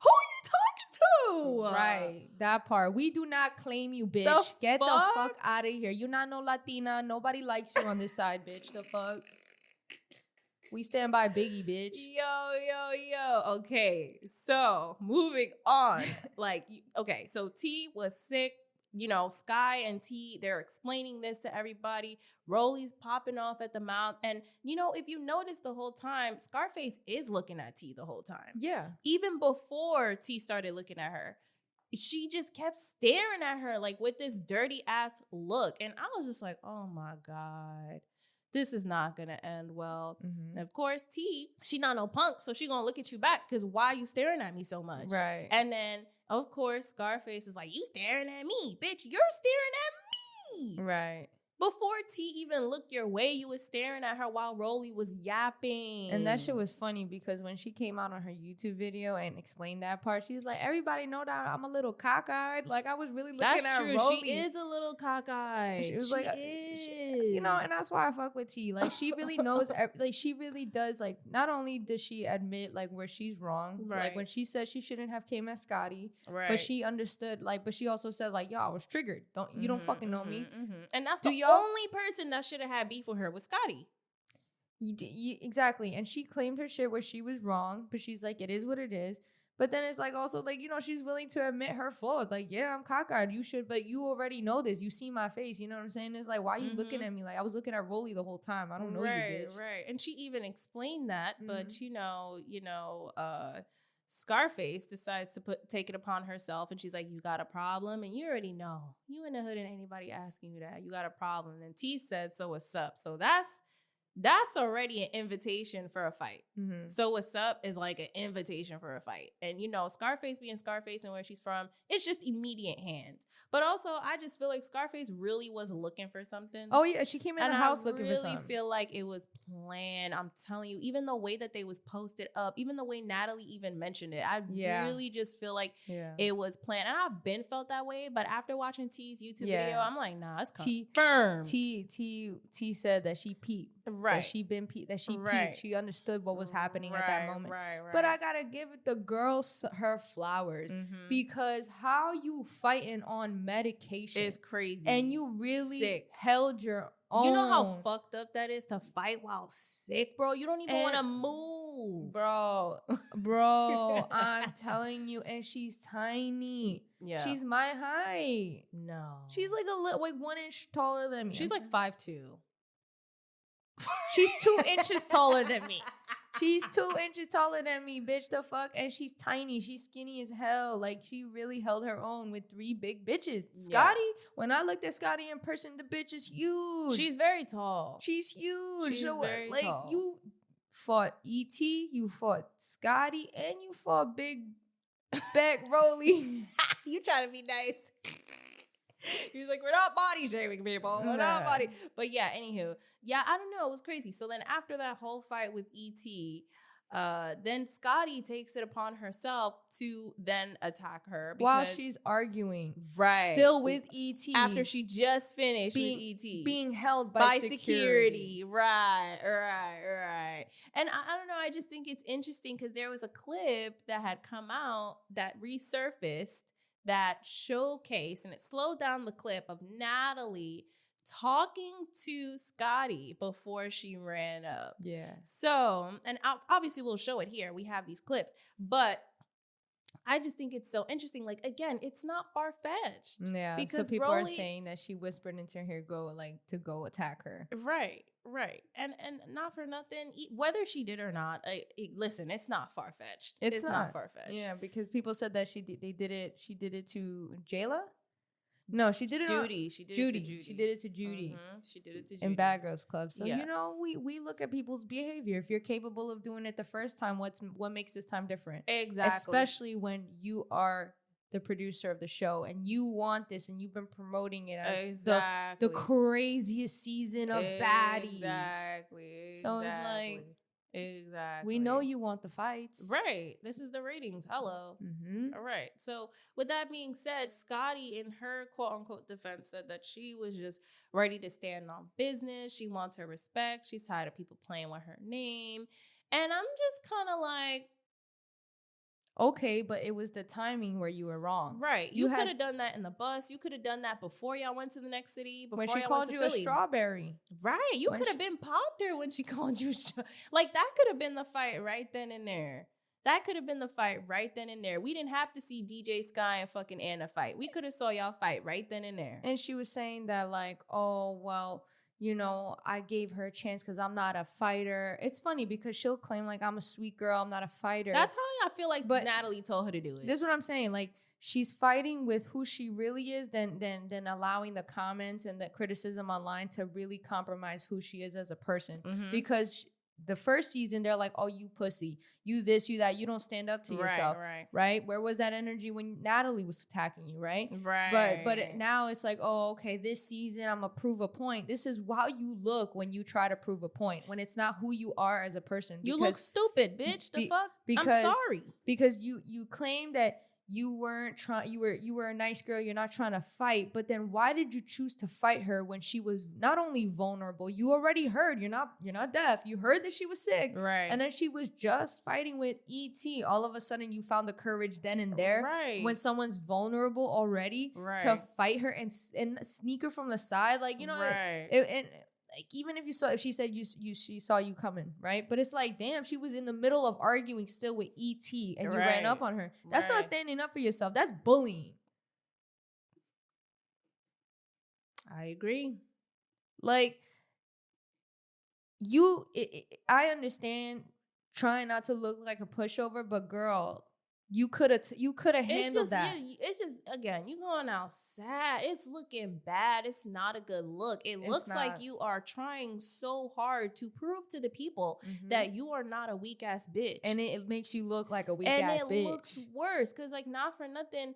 Who are you talking to? Right. That part. We do not claim you, bitch. Get the fuck out of here. You're not no Latina. Nobody likes you on this side, bitch. The fuck? We stand by Biggie, bitch. Yo. Okay. So, moving on. So T was sick. You know, Sky and T, they're explaining this to everybody. Rollie's popping off at the mouth. And, you know, if you notice the whole time, Scarface is looking at T the whole time. Yeah. Even before T started looking at her, she just kept staring at her, like, with this dirty ass look. And I was just like, oh my God, this is not going to end well. Mm-hmm. Of course, T, she not no punk, so she going to look at you back because why you staring at me so much? Right. And then, of course, Scarface is like, you staring at me, bitch. You're staring at me. Right. Before T even looked your way, you was staring at her while Rollie was yapping. And that shit was funny because when she came out on her YouTube video and explained that part, she's like, everybody know that I'm a little cockeyed. Like, I was really looking at true. Rollie. She is a little cockeyed. She was you know, and that's why I fuck with T. Like, she really knows, like, she really does, like, not only does she admit, like, where she's wrong. Right. Like, when she said she shouldn't have came as Scotty. Right. But she understood, like, but she also said, like, yo, I was triggered. You don't fucking know me. Mm-hmm. And that's the only person that should have had beef with her was Scotty. Exactly. And she claimed her shit where she was wrong, but she's like, it is what it is. But then it's like also like, you know, she's willing to admit her flaws. Like, yeah, I'm cockeyed. You should, but you already know this. You see my face. You know what I'm saying? It's like, why are you looking at me? Like, I was looking at Rollie the whole time. I don't know you, bitch. Right. And she even explained that, but Scarface decides to take it upon herself, and she's like, you got a problem? And you already know. You in the hood and anybody asking you that. You got a problem. And T said, so what's up? So that's already an invitation for a fight. Mm-hmm. So what's up is like an invitation for a fight. And, you know, Scarface being Scarface and where she's from, it's just immediate hands. But also, I just feel like Scarface really was looking for something. Oh, yeah. She came in the house looking for something. I really feel like it was planned. I'm telling you, even the way that they was posted up, even the way Natalie even mentioned it, I really just feel like it was planned. And I've been felt that way. But after watching T's YouTube video, I'm like, nah, it's confirmed. T said that she peeped. Right. That she Right. peeped. She understood what was happening at that moment. Right. But I gotta give the girl her flowers because how you fighting on medication is crazy, and you really sick. held your own. You know how fucked up that is to fight while sick, bro? You don't even want to move. Bro, I'm telling you, and she's tiny. Yeah. She's my height. No. She's like like 1 inch taller than me. She's like 5'2". She's 2 inches taller than me. She's 2 inches taller than me, bitch. The fuck? And she's tiny. She's skinny as hell. Like, she really held her own with 3 big bitches. Scotty, when I looked at Scotty in person, the bitch is huge. She's very tall. She's huge. She's very tall. You fought E.T., you fought Scotty, and you fought Big Beck Rollie. You trying to be nice. He's like, we're not body shaming people. We're not body. But yeah, anywho. Yeah, I don't know. It was crazy. So then after that whole fight with E.T., then Scotty takes it upon herself to then attack her. While she's arguing. Right. Still with E.T. After she just finished with E.T. Being held by security. Right. And I don't know. I just think it's interesting because there was a clip that had come out that resurfaced that showcase, and it slowed down the clip of Natalie talking to Scotty before she ran up. Yeah. So, and obviously we'll show it here. We have these clips, but I just think it's so interesting. Like, again, it's not far-fetched. Yeah, because so people are saying that she whispered into her to go attack her. Right. And not for nothing, whether she did or not, listen, it's not far-fetched. It's not far-fetched. Yeah, because people said that she did it to Jayla? No, she did it Judy. She did it to Judy. She did it to Judy. In Bad Girls Club. So, we look at people's behavior. If you're capable of doing it the first time, what makes this time different? Exactly. Especially when you are the producer of the show and you want this and you've been promoting it as the craziest season of Baddies. Exactly. So it's like, exactly. we know you want the fights. Right. This is the ratings. Hello. Mm-hmm. All right. So with that being said, Scotty, in her quote unquote defense, said that she was just ready to stand on business. She wants her respect. She's tired of people playing with her name. And I'm just kind of like, okay, but it was the timing where you were wrong. Right. You could have done that in the bus. You could have done that before y'all went to the next city. Before when she y'all called went to you Philly. a strawberry. Right. You could have been popped her when she called you a strawberry. Like, that could have been the fight right then and there. That could have been the fight right then and there. We didn't have to see DJ Sky and fucking Anna fight. We could have saw y'all fight right then and there. And she was saying that, like, oh, well, I gave her a chance because I'm not a fighter. It's funny because she'll claim, like, I'm a sweet girl, I'm not a fighter. That's how I feel like Natalie told her to do it. This is what I'm saying. Like, she's fighting with who she really is than allowing the comments and the criticism online to really compromise who she is as a person. Mm-hmm. Because the first season, they're like, oh, you pussy. You this, you that. You don't stand up to yourself. Right? Where was that energy when Natalie was attacking you, right? Right. But now it's like, oh, okay, this season, I'm going to prove a point. This is how you look when you try to prove a point. When it's not who you are as a person. You look stupid, bitch. The fuck? I'm sorry. Because you claim that you weren't trying, you were a nice girl, you're not trying to fight, but then why did you choose to fight her when she was not only vulnerable, you already heard, you're not deaf, you heard that she was sick, right? And then she was just fighting with E.T. All of a sudden you found the courage then and there, right? When someone's vulnerable already, right, to fight her and sneak her from the side, like, right. Like, even if she said she saw you coming, right? But it's like, damn, she was in the middle of arguing still with E.T. and you ran up on her. That's not standing up for yourself. That's bullying. I agree. Like, I understand trying not to look like a pushover, but girl, you could have handled that. It's just, again, you going outside. It's looking bad. It's not a good look. It looks like you are trying so hard to prove to the people that you are not a weak ass bitch. And it makes you look like a weak ass bitch. And it looks worse because, like, not for nothing,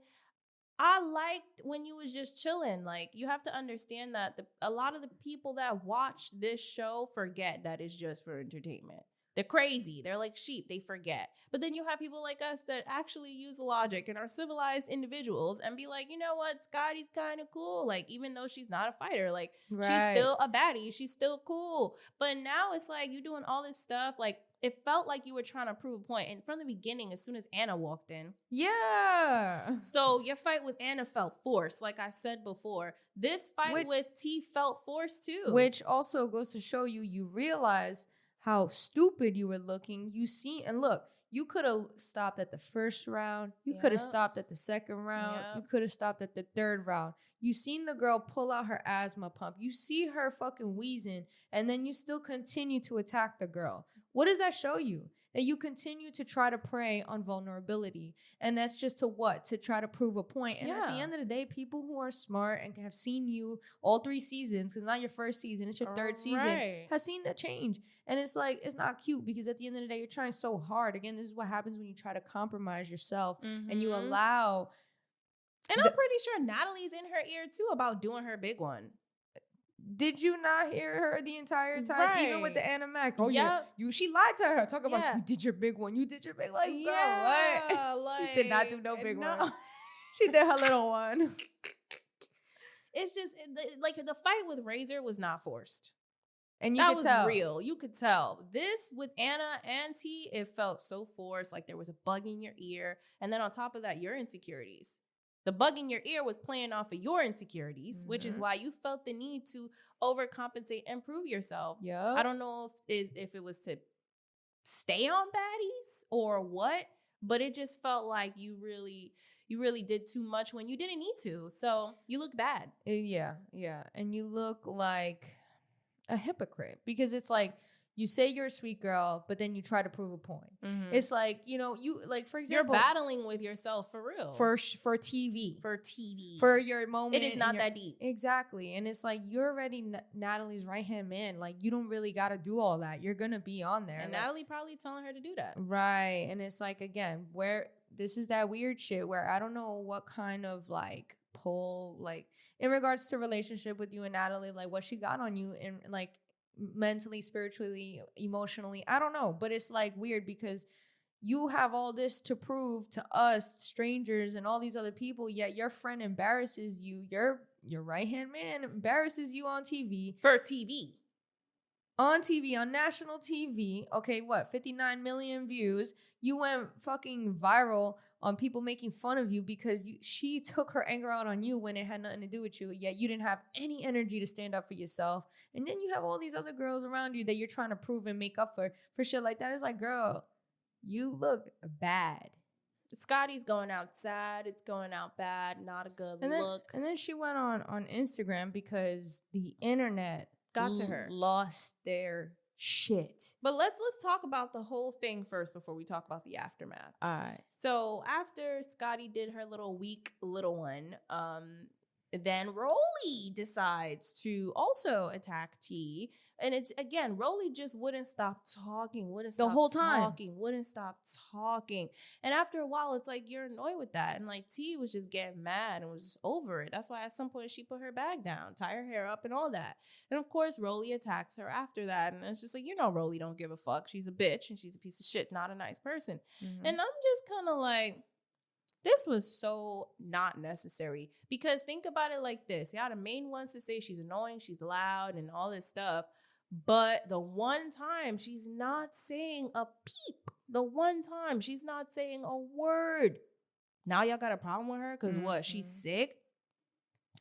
I liked when you was just chilling. Like, you have to understand that a lot of the people that watch this show forget that it's just for entertainment. They're crazy. They're like sheep. They forget. But then you have people like us that actually use logic and are civilized individuals and be like, you know what? Scotty's kind of cool. Like, even though she's not a fighter, like, she's still a baddie. She's still cool. But now it's like you doing all this stuff. Like, it felt like you were trying to prove a point. And from the beginning, as soon as Anna walked in. Yeah. So your fight with Anna felt forced. Like I said before, this fight with T felt forced too. Which also goes to show you realize how stupid you were looking. You see, and look, you could have stopped at the first round. You could have stopped at the second round. You could have stopped at the third round. You seen the girl pull out her asthma pump. You see her fucking wheezing, and then you still continue to attack the girl. What does that show you? That you continue to try to prey on vulnerability. And that's just to what? To try to prove a point. And at the end of the day, people who are smart and have seen you all 3 seasons, because not your first season, it's your third season, has seen that change. And it's like, it's not cute because at the end of the day, you're trying so hard. Again, this is what happens when you try to compromise yourself and you allow. And I'm pretty sure Natalie's in her ear too about doing her big one. Did you not hear her the entire time? Even with the Anna Mac. Oh, yeah. She lied to her. Talk about, you did your big one. You did your big, like, girl, what? Like, she did not do no big one. She did her little one. It's just, like, the fight with Razor was not forced. And you could tell. That was real. You could tell. This with Anna and T, it felt so forced. Like there was a bug in your ear. And then on top of that, your insecurities. The bug in your ear was playing off of your insecurities, which is why you felt the need to overcompensate and prove yourself. Yeah. I don't know if it was to stay on baddies or what, but it just felt like you really did too much when you didn't need to. So you look bad. Yeah. And you look like a hypocrite because it's like, you say you're a sweet girl, but then you try to prove a point. It's like, you like, for example, you're battling with yourself for real. For TV. For your moment. It is not that deep. Exactly. And it's like, you're already Natalie's right-hand man. Like, you don't really got to do all that. You're going to be on there. And like, Natalie probably telling her to do that. Right. And it's like, again, where this is that weird shit where I don't know what kind of like pull, like in regards to relationship with you and Natalie, like what she got on you and like, mentally, spiritually, emotionally, I don't know, but it's like weird because you have all this to prove to us strangers and all these other people, yet your friend embarrasses you, your right-hand man embarrasses you on TV on national TV. Okay, what, 59 million views? You went fucking viral on people making fun of you because she took her anger out on you when it had nothing to do with you, yet you didn't have any energy to stand up for yourself. And then you have all these other girls around you that you're trying to prove and make up for shit like that. It's like, girl, you look bad. Scotty's going out sad. It's going out bad. Not a good look. And then she went on Instagram because the internet got to her. Lost their shit. But let's talk about the whole thing first before we talk about the aftermath. All right. So after Scotty did her little one, then Rollie decides to also attack T. And it's, again, Rollie just wouldn't stop talking, wouldn't stop talking. And after a while, it's like, you're annoyed with that. And like T was just getting mad and was just over it. That's why at some point she put her bag down, tie her hair up and all that. And of course, Rollie attacks her after that. And it's just like, Rollie don't give a fuck. She's a bitch and she's a piece of shit, not a nice person. And I'm just kind of like, this was so not necessary because think about it like this. Y'all the main ones to say she's annoying, she's loud and all this stuff. But the one time she's not saying a peep, the one time she's not saying a word. Now y'all got a problem with her because what? She's sick?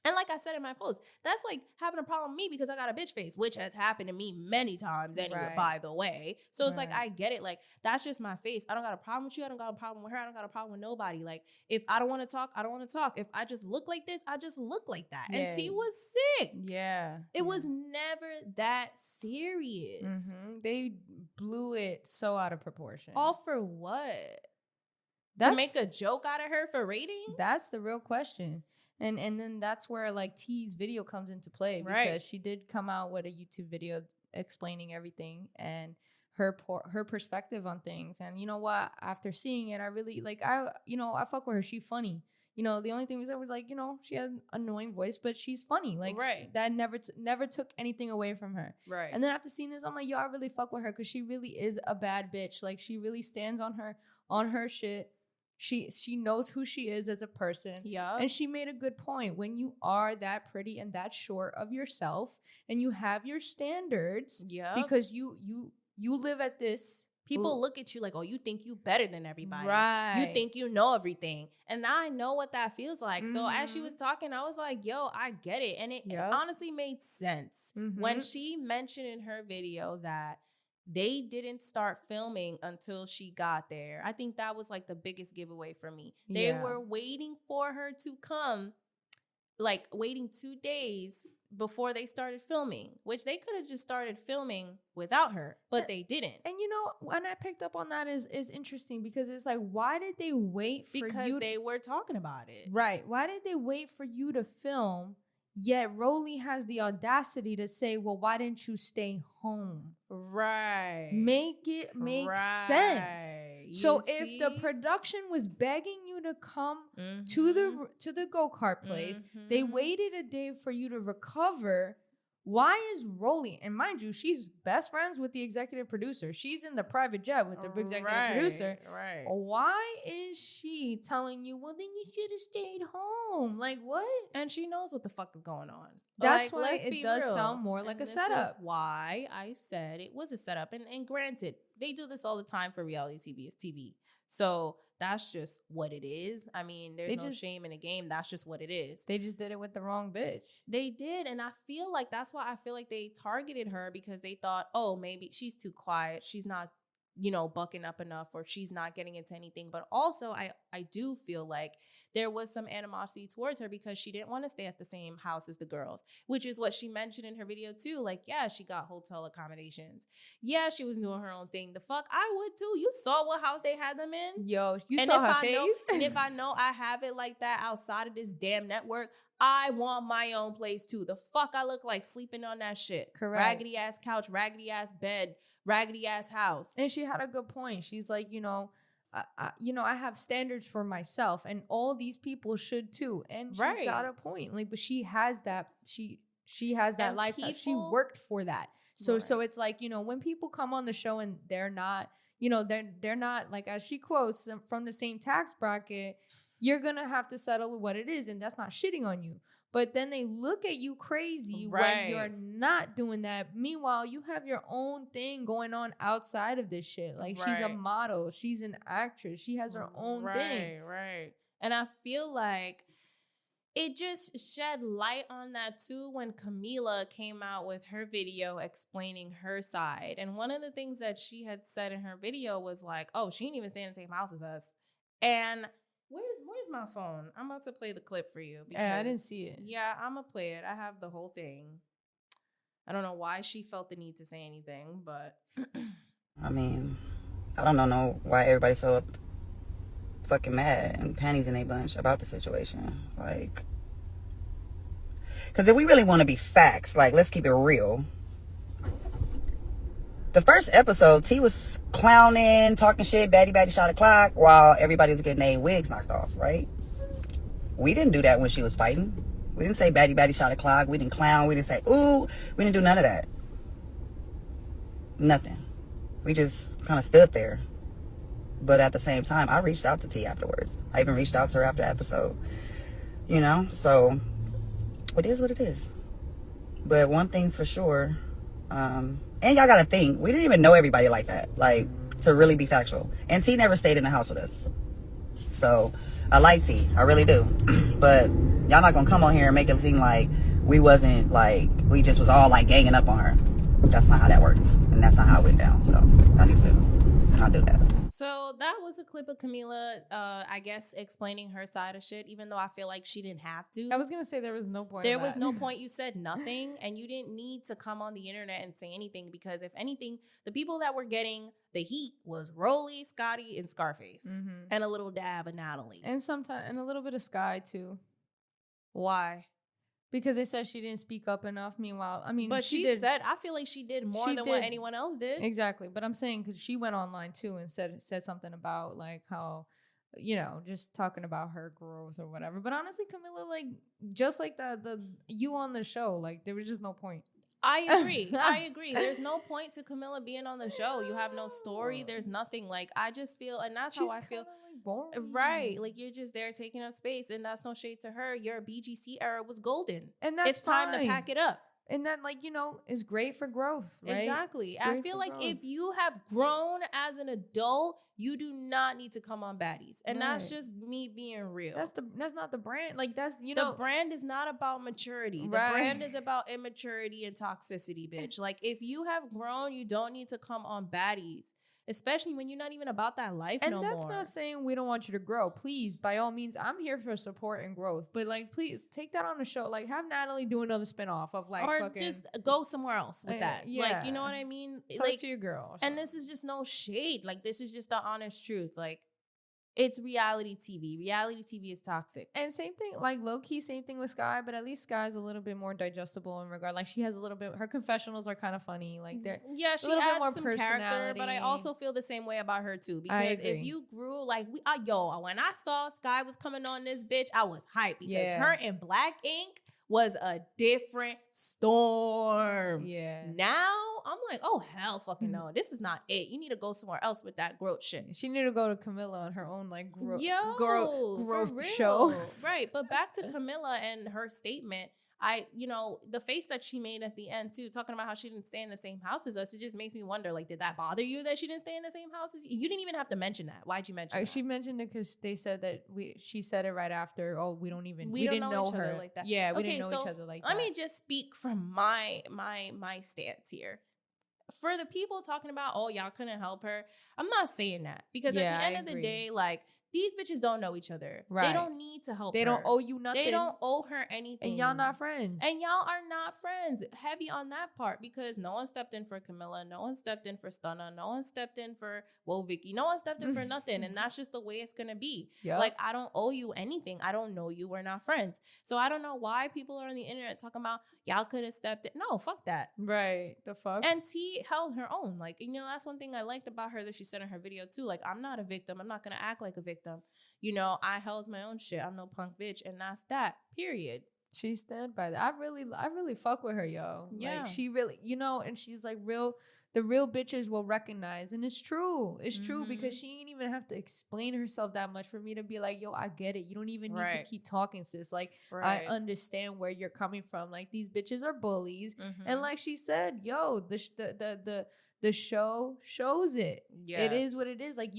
And like I said in my post, that's like having a problem with me because I got a bitch face, which has happened to me many times anyway, by the way. So it's like, I get it. Like, that's just my face. I don't got a problem with you. I don't got a problem with her. I don't got a problem with nobody. Like, if I don't want to talk, I don't want to talk. If I just look like this, I just look like that. Yeah. And T was sick. Yeah. It was never that serious. They blew it so out of proportion. All for what? To make a joke out of her for ratings? That's the real question. And then that's where like T's video comes into play because she did come out with a YouTube video explaining everything and her perspective on things. And you know what? After seeing it, I really I fuck with her. She funny. the only thing we said was like, she had an annoying voice, but she's funny. Like, Right. that never took anything away from her. Right. And then after seeing this, I'm like, yo, I really fuck with her because she really is a bad bitch. Like, she really stands on her shit. She knows who she is as a person. Yeah. And she made a good point. When you are that pretty and that sure of yourself and you have your standards, Yeah. because you live at this. People look at you like, oh, you think you better than everybody. Right. You think you know everything. And I know what that feels like. So as she was talking, I was like, yo, I get it. And it honestly made sense. When she mentioned in her video that they didn't start filming until she got there, I think that was like the biggest giveaway for me. They were waiting for her to come, like waiting 2 days before they started filming, which they could have just started filming without her, but they didn't. And when I picked up on that is interesting because it's like, why did they wait for you? Because they were talking about it. Right. Why did they wait for you to film? Yet Rollie has the audacity to say, well, why didn't you stay home? Right. Make it make sense. So if the production was begging you to come to the go-kart place, they waited a day for you to recover. Why is Rollie, and mind you, she's best friends with the executive producer. She's in the private jet with the executive producer. Right. Why is she telling you, well, then you should have stayed home? Like, what? And she knows what the fuck is going on. That's why it does sound more like a setup. Is why I said it was a setup. And granted, they do this all the time for reality TV. It's TV. So that's just what it is. I mean, there's no shame in the game. That's just what it is. They just did it with the wrong bitch. They did. And I feel like that's why I feel like they targeted her, because they thought, oh, maybe she's too quiet. She's not, bucking up enough, or she's not getting into anything. But also, I do feel like there was some animosity towards her because she didn't want to stay at the same house as the girls, which is what she mentioned in her video too. Like, yeah, she got hotel accommodations. Yeah, she was doing her own thing. The fuck, I would too. You saw what house they had them in? Yo, you saw her face? And if I know I have it like that outside of this damn network, I want my own place too. The fuck I look like sleeping on that shit. Correct. Raggedy ass couch, raggedy ass bed, raggedy ass house. And she had a good point. She's like, I have standards for myself, and all these people should too. And she's got a point. Like, but she has that. She has that lifestyle. She worked for that. So it's like, when people come on the show and they're not, they're not, like, as she quotes, from the same tax bracket, you're gonna have to settle with what it is, and that's not shitting on you. But then they look at you crazy when you're not doing that. Meanwhile, you have your own thing going on outside of this shit. Like, she's a model. She's an actress. She has her own thing. Right. And I feel like it just shed light on that too when Camila came out with her video explaining her side. And one of the things that she had said in her video was like, oh, she didn't even stay in the same house as us. And where's my phone? I'm about to play the clip for you. I didn't see it. Yeah, I'm going to play it. I have the whole thing. I don't know why she felt the need to say anything, but... I mean, I don't know why everybody's so fucking mad and panties in a bunch about the situation. Like... Because if we really want to be facts, like, let's keep it real. The first episode, T was clowning, talking shit, baddie shot a clock, while everybody was getting their wigs knocked off, right? We didn't do that when she was fighting. We didn't say baddie shot a clock. We didn't clown. We didn't say, ooh. We didn't do none of that. Nothing. We just kind of stood there. But at the same time, I reached out to T afterwards. I even reached out to her after the episode. So it is what it is. But one thing's for sure, and y'all gotta think, we didn't even know everybody like that, like, to really be factual. And T never stayed in the house with us. So, I like T, I really do. But y'all not gonna come on here and make it seem like we wasn't, like, we just was all, like, ganging up on her. That's not how that works. And that's not how it went down. So, I need to not do that. So that was a clip of Camila, I guess, explaining her side of shit, even though I feel like she didn't have to. I was going to say there was no point. There was no point. You said nothing, and you didn't need to come on the internet and say anything, because if anything, the people that were getting the heat was Rollie, Scotty, and Scarface, and a little dab of Natalie. And a little bit of Sky, too. Why? Because they said she didn't speak up enough. Meanwhile, I mean, but she said, I feel like she did more than what anyone else did. Exactly. But I'm saying, because she went online too and said something about, like, how you know, just talking about her growth or whatever. But honestly, Camilla, like, just like the you on the show, like, there was just no point. I agree. I agree. There's no point to Camilla being on the show. You have no story. There's nothing. Like, I just feel, and that's how I feel. Like boring. Right. Like, you're just there taking up space, and that's no shade to her. Your BGC era was golden. And that's it's time to pack it up. And that, like, you know, is great for growth, right? Exactly. Great I feel like growth. if you have grown as an adult, you do not need to come on Baddies. And that's just me being real. That's not the brand. Like, that's, you know. The brand is not about maturity. The brand is about immaturity and toxicity, bitch. Like, if you have grown, you don't need to come on Baddies. Especially when you're not even about that life no more. And that's not saying we don't want you to grow. Please, by all means, I'm here for support and growth. But, like, please, take that on the show. Like, have Natalie do another spinoff of, like, or fucking... just go somewhere else with that. Yeah. Like, you know what I mean? Talk like, to your girl. And this is just no shade. Like, this is just the honest truth. Like, it's reality TV. Reality TV is toxic. And same thing, like, low-key, same thing with Sky, but at least Sky's a little bit more digestible in regard. Like, she has a little bit, her confessionals are kind of funny. Like, they're she a little adds bit more some personality. Character, but I also feel the same way about her too. Because if you grew, like, when I saw Sky was coming on this bitch, I was hyped because her in Black Ink was a different storm. Yeah. Now I'm like, oh hell fucking no. This is not it. You need to go somewhere else with that growth shit. She need to go to Camilla on her own, like, growth growth show. Right. But back to Camilla and her statement. The face that she made at the end too, talking about how she didn't stay in the same house as us, it just makes me wonder, like, did that bother you that she didn't stay in the same house as you? You didn't even have to mention that. Why'd you mention that? She mentioned it because they said that she said it right after, we didn't know each her other like that. Yeah, we didn't know each other like that. Let me just speak from my stance here. For the people talking about, y'all couldn't help her, I'm not saying that. Because at the end of the day, like, these bitches don't know each other. Right. They don't need to help her. They don't owe you nothing. They don't owe her anything. And y'all not friends. And y'all are not friends. Heavy on that part because no one stepped in for Camilla. No one stepped in for Stunna. No one stepped in for Vicky. No one stepped in for nothing. And that's just the way it's going to be. Yep. Like, I don't owe you anything. I don't know you. We're not friends. So I don't know why people are on the internet talking about y'all could have stepped in. No, fuck that. Right. The fuck? And T held her own. Like, you know, that's one thing I liked about her that she said in her video too. Like, I'm not a victim. I'm not going to act like a victim. You know, I held my own shit. I'm no punk bitch. And that's that. Period. She stand by that. I really fuck with her, yo. Yeah. Like, she really, you know, and she's like the real bitches will recognize. And it's true. It's true because she ain't even have to explain herself that much for me to be like, yo, I get it. You don't even need to keep talking, sis. Like, I understand where you're coming from. Like, these bitches are bullies. And like she said, yo, the show shows it. Yeah. It is what it is. Like,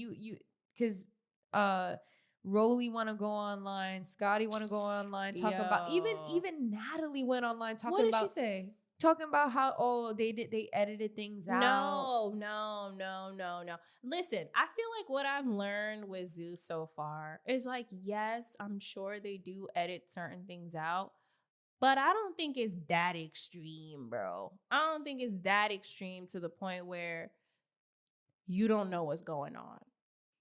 because Rollie want to go online. Scotty want to go online. Talk about even Natalie went online talking about. What did she say? Talking about how they edited things out. No. Listen, I feel like what I've learned with Zeus so far is like, yes, I'm sure they do edit certain things out, but I don't think it's that extreme, bro. I don't think it's that extreme to the point where you don't know what's going on.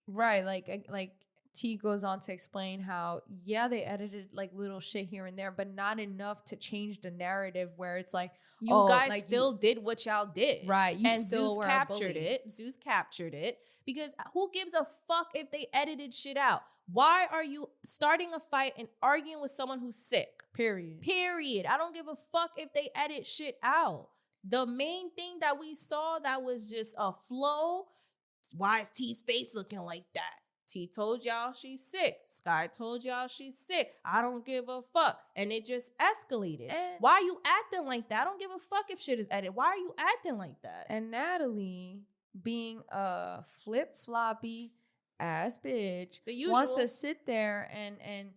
Right, like T goes on to explain how, they edited like little shit here and there, but not enough to change the narrative where it's like, you guys like still did what y'all did. Right. You and still Zeus captured it. Zeus captured it because who gives a fuck if they edited shit out? Why are you starting a fight and arguing with someone who's sick? Period. I don't give a fuck if they edit shit out. The main thing that we saw that was just a flow. Why is T's face looking like that? T told y'all she's sick. Sky told y'all she's sick. I don't give a fuck. And it just escalated. And why are you acting like that? I don't give a fuck if shit is edited. Why are you acting like that? And Natalie, being a flip-floppy ass bitch, wants to sit there and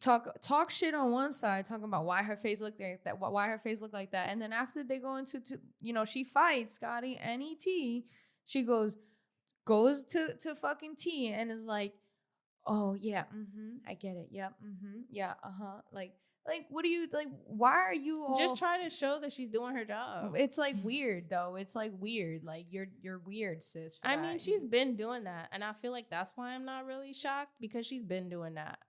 talk shit on one side, talking about why her face looked like that, why her face looked like that. And then after they go into she fights Scotty and ET, she goes to fucking T and is like, oh yeah, I get it, yep, yeah, like what do you like? Why are you all just trying to show that she's doing her job? It's like weird though. It's like weird. Like you're weird, sis. I mean, she's been doing that, and I feel like that's why I'm not really shocked because she's been doing that.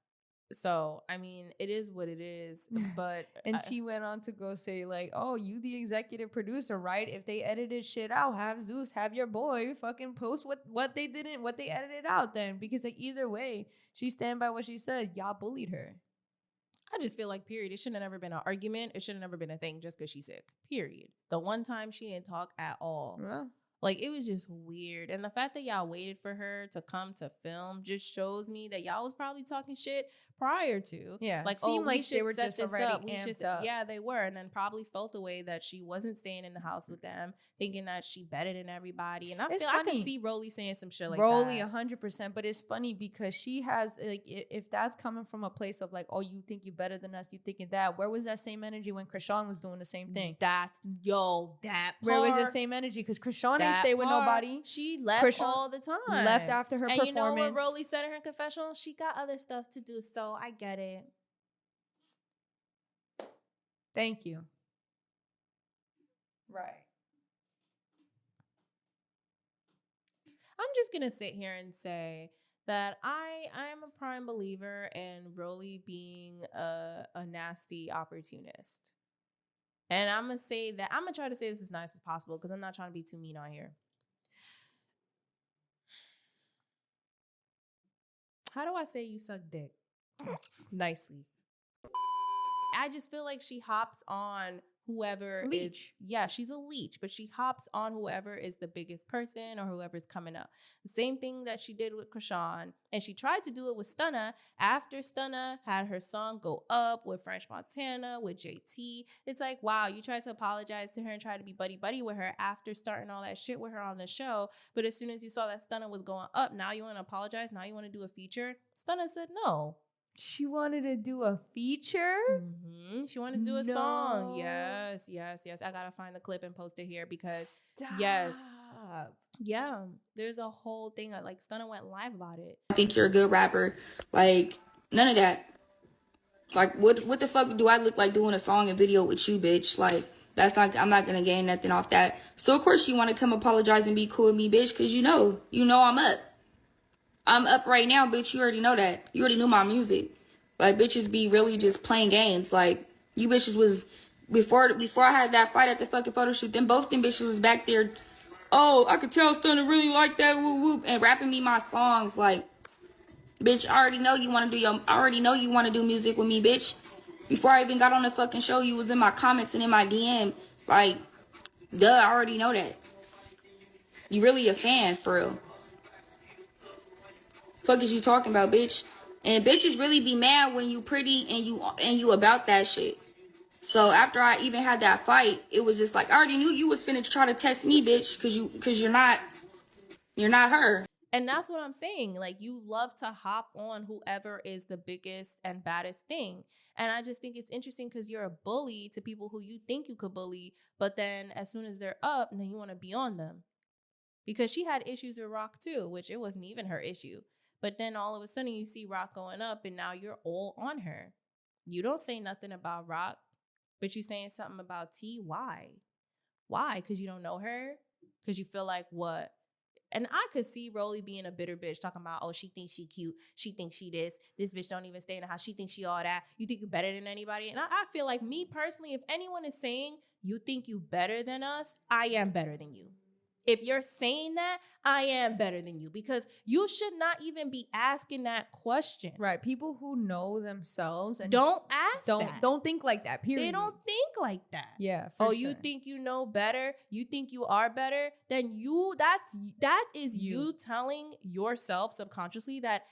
So, I mean, it is what it is. But And T went on to go say, like, oh, you the executive producer, right? If they edited shit out, have Zeus, have your boy fucking post what they edited out then. Because like either way, she stand by what she said. Y'all bullied her. I just feel like, period, it should have never been an argument. It should have never been a thing just because she's sick. Period. The one time she didn't talk at all. Yeah. Like, it was just weird. And the fact that y'all waited for her to come to film just shows me that y'all was probably talking shit prior to. Yeah. Like, seemed we like should they were set just this already up. We should amped up. Yeah, they were. And then probably felt a way that she wasn't staying in the house with them, thinking that she better than everybody. And I It's feel I could funny. see Rollie saying some shit like Rollie that. 100%, but it's funny because she has like if that's coming from a place of like, oh, you think you better than us, you thinking that. Where was that same energy when Krishan was doing the same thing? That part. Where was the same energy? Because Krishan ain't That stay with part, nobody. She left Krishan all the time. Left after her and performance. You know what Rollie said in her confessional? She got other stuff to do, so I get it. Thank you. Right. I'm just gonna sit here and say that I'm a prime believer in Rollie being a nasty opportunist. And I'm gonna say that I'm gonna try to say this as nice as possible because I'm not trying to be too mean on here. How do I say you suck dick? Nicely. I just feel like she hops on whoever is. Yeah, she's a leech, but she hops on whoever is the biggest person or whoever's coming up. The same thing that she did with Krishan. And she tried to do it with Stunna after Stunna had her song go up with French Montana, with JT. It's like, wow, you tried to apologize to her and try to be buddy-buddy with her after starting all that shit with her on the show. But as soon as you saw that Stunna was going up, now you want to apologize? Now you want to do a feature? Stunna said no. She wanted to do a feature? Mm-hmm. She wanted to do a song. Yes. I gotta find the clip and post it here because yes. Yeah. There's a whole thing like Stunna went live about it. I think you're a good rapper. Like, none of that. Like, what the fuck do I look like doing a song and video with you, bitch? Like, I'm not gonna gain nothing off that. So of course you wanna come apologize and be cool with me, bitch, cause you know I'm up. I'm up right now, bitch. You already know that. You already knew my music. Like, bitches be really just playing games. Like, you bitches was, before I had that fight at the fucking photo shoot, then both them bitches was back there, oh, I could tell Stunna really like that, whoop whoop, and rapping me my songs. Like, bitch, I already know you want to do music with me, bitch. Before I even got on the fucking show, you was in my comments and in my DM. Like, duh, I already know that. You really a fan, for real. Fuck is you talking about, bitch? And bitches really be mad when you pretty and you about that shit. So after I even had that fight, it was just like, I already knew you was finna try to test me, bitch, cause you're not her. And that's what I'm saying. Like, you love to hop on whoever is the biggest and baddest thing. And I just think it's interesting because you're a bully to people who you think you could bully, but then as soon as they're up, then you want to be on them. Because she had issues with Rock too, which it wasn't even her issue. But then all of a sudden you see Rock going up and now you're all on her. You don't say nothing about Rock, but you're saying something about T. Why? Why? Because you don't know her? Because you feel like what? And I could see Rollie being a bitter bitch talking about, oh, she thinks she cute. She thinks she this. This bitch don't even stay in the house. She thinks she all that. You think you're better than anybody? And I feel like, me personally, if anyone is saying you think you better than us, I am better than you. If you're saying that, I am better than you, because you should not even be asking that question. Right. People who know themselves and don't ask that. Don't think like that, period. They don't think like that. Yeah. For sure. You think you know better? You think you are better? Then that is you telling yourself subconsciously that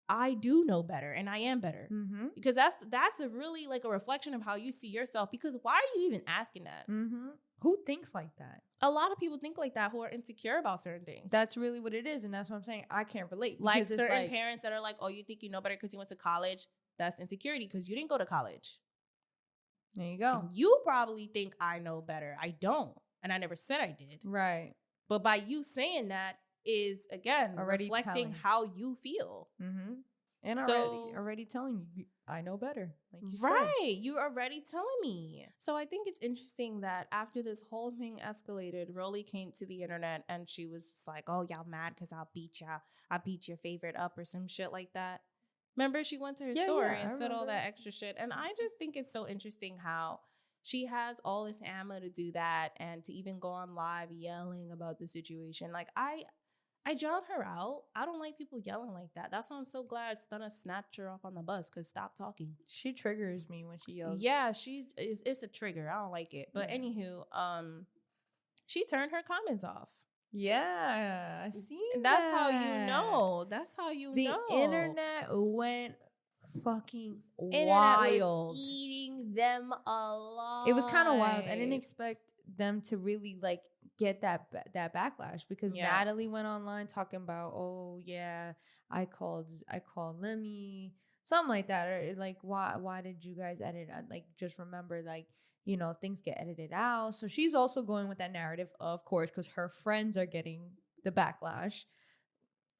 I do know better and I am better. Mm-hmm. Because that's a really like a reflection of how you see yourself. Because why are you even asking that? Mm-hmm. Who thinks like that? A lot of people think like that who are insecure about certain things. That's really what it is. And that's what I'm saying. I can't relate. Like certain parents that are like, oh, you think you know better because you went to college. That's insecurity because you didn't go to college. There you go. And you probably think I know better. I don't. And I never said I did. Right. But by you saying that is, again, already reflecting how you feel. Mm-hmm. And already telling you, I know better. Like you said. You're already telling me. So I think it's interesting that after this whole thing escalated, Rollie came to the internet and she was just like, oh, y'all mad because I'll beat y'all. I beat your favorite up or some shit like that. Remember, she went to her Yeah, story yeah, and I said all remember. that extra shit. And I just think it's so interesting how she has all this ammo to do that and to even go on live yelling about the situation. Like, I drowned her out. I don't like people yelling like that. That's why I'm so glad Stunna snatched her off on the bus, because stop talking. She triggers me when she yells. Yeah, it's a trigger. I don't like it. But Yeah. anywho, she turned her comments off. Yeah, I see. And that's how you know. That's how you The know. internet went fucking Internet wild. was eating them alive. It was kind of wild. I didn't expect them to really like get that backlash, because Natalie went online talking about, oh yeah, I called Lemmy, something like that, or like why did you guys edit? Like, just remember, like, you know, things get edited out. So she's also going with that narrative, of course, because her friends are getting the backlash.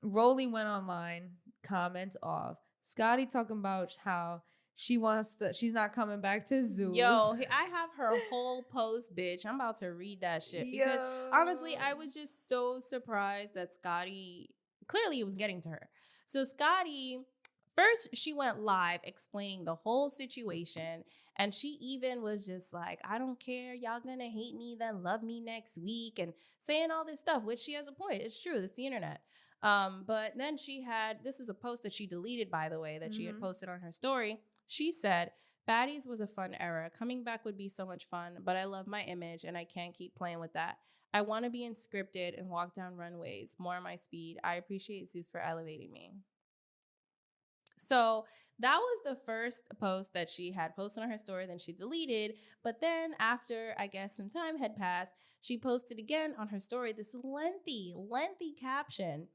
Rollie went online, comments off. Scotty talking about how she's not coming back to Zeus. Yo, I have her whole post, bitch. I'm about to read that shit. Because honestly, I was just so surprised that Scotty, clearly it was getting to her. So Scotty, first she went live explaining the whole situation. And she even was just like, I don't care. Y'all gonna hate me, then love me next week. And saying all this stuff, which she has a point. It's true. It's the internet. But then this is a post that she deleted, by the way, that she had posted on her story. She said, Baddies was a fun era. Coming back would be so much fun, but I love my image and I can't keep playing with that. I want to be in scripted and walk down runways, more my speed. I appreciate Zeus for elevating me. So that was the first post that she had posted on her story, then she deleted. But then after, I guess, some time had passed, she posted again on her story this lengthy caption.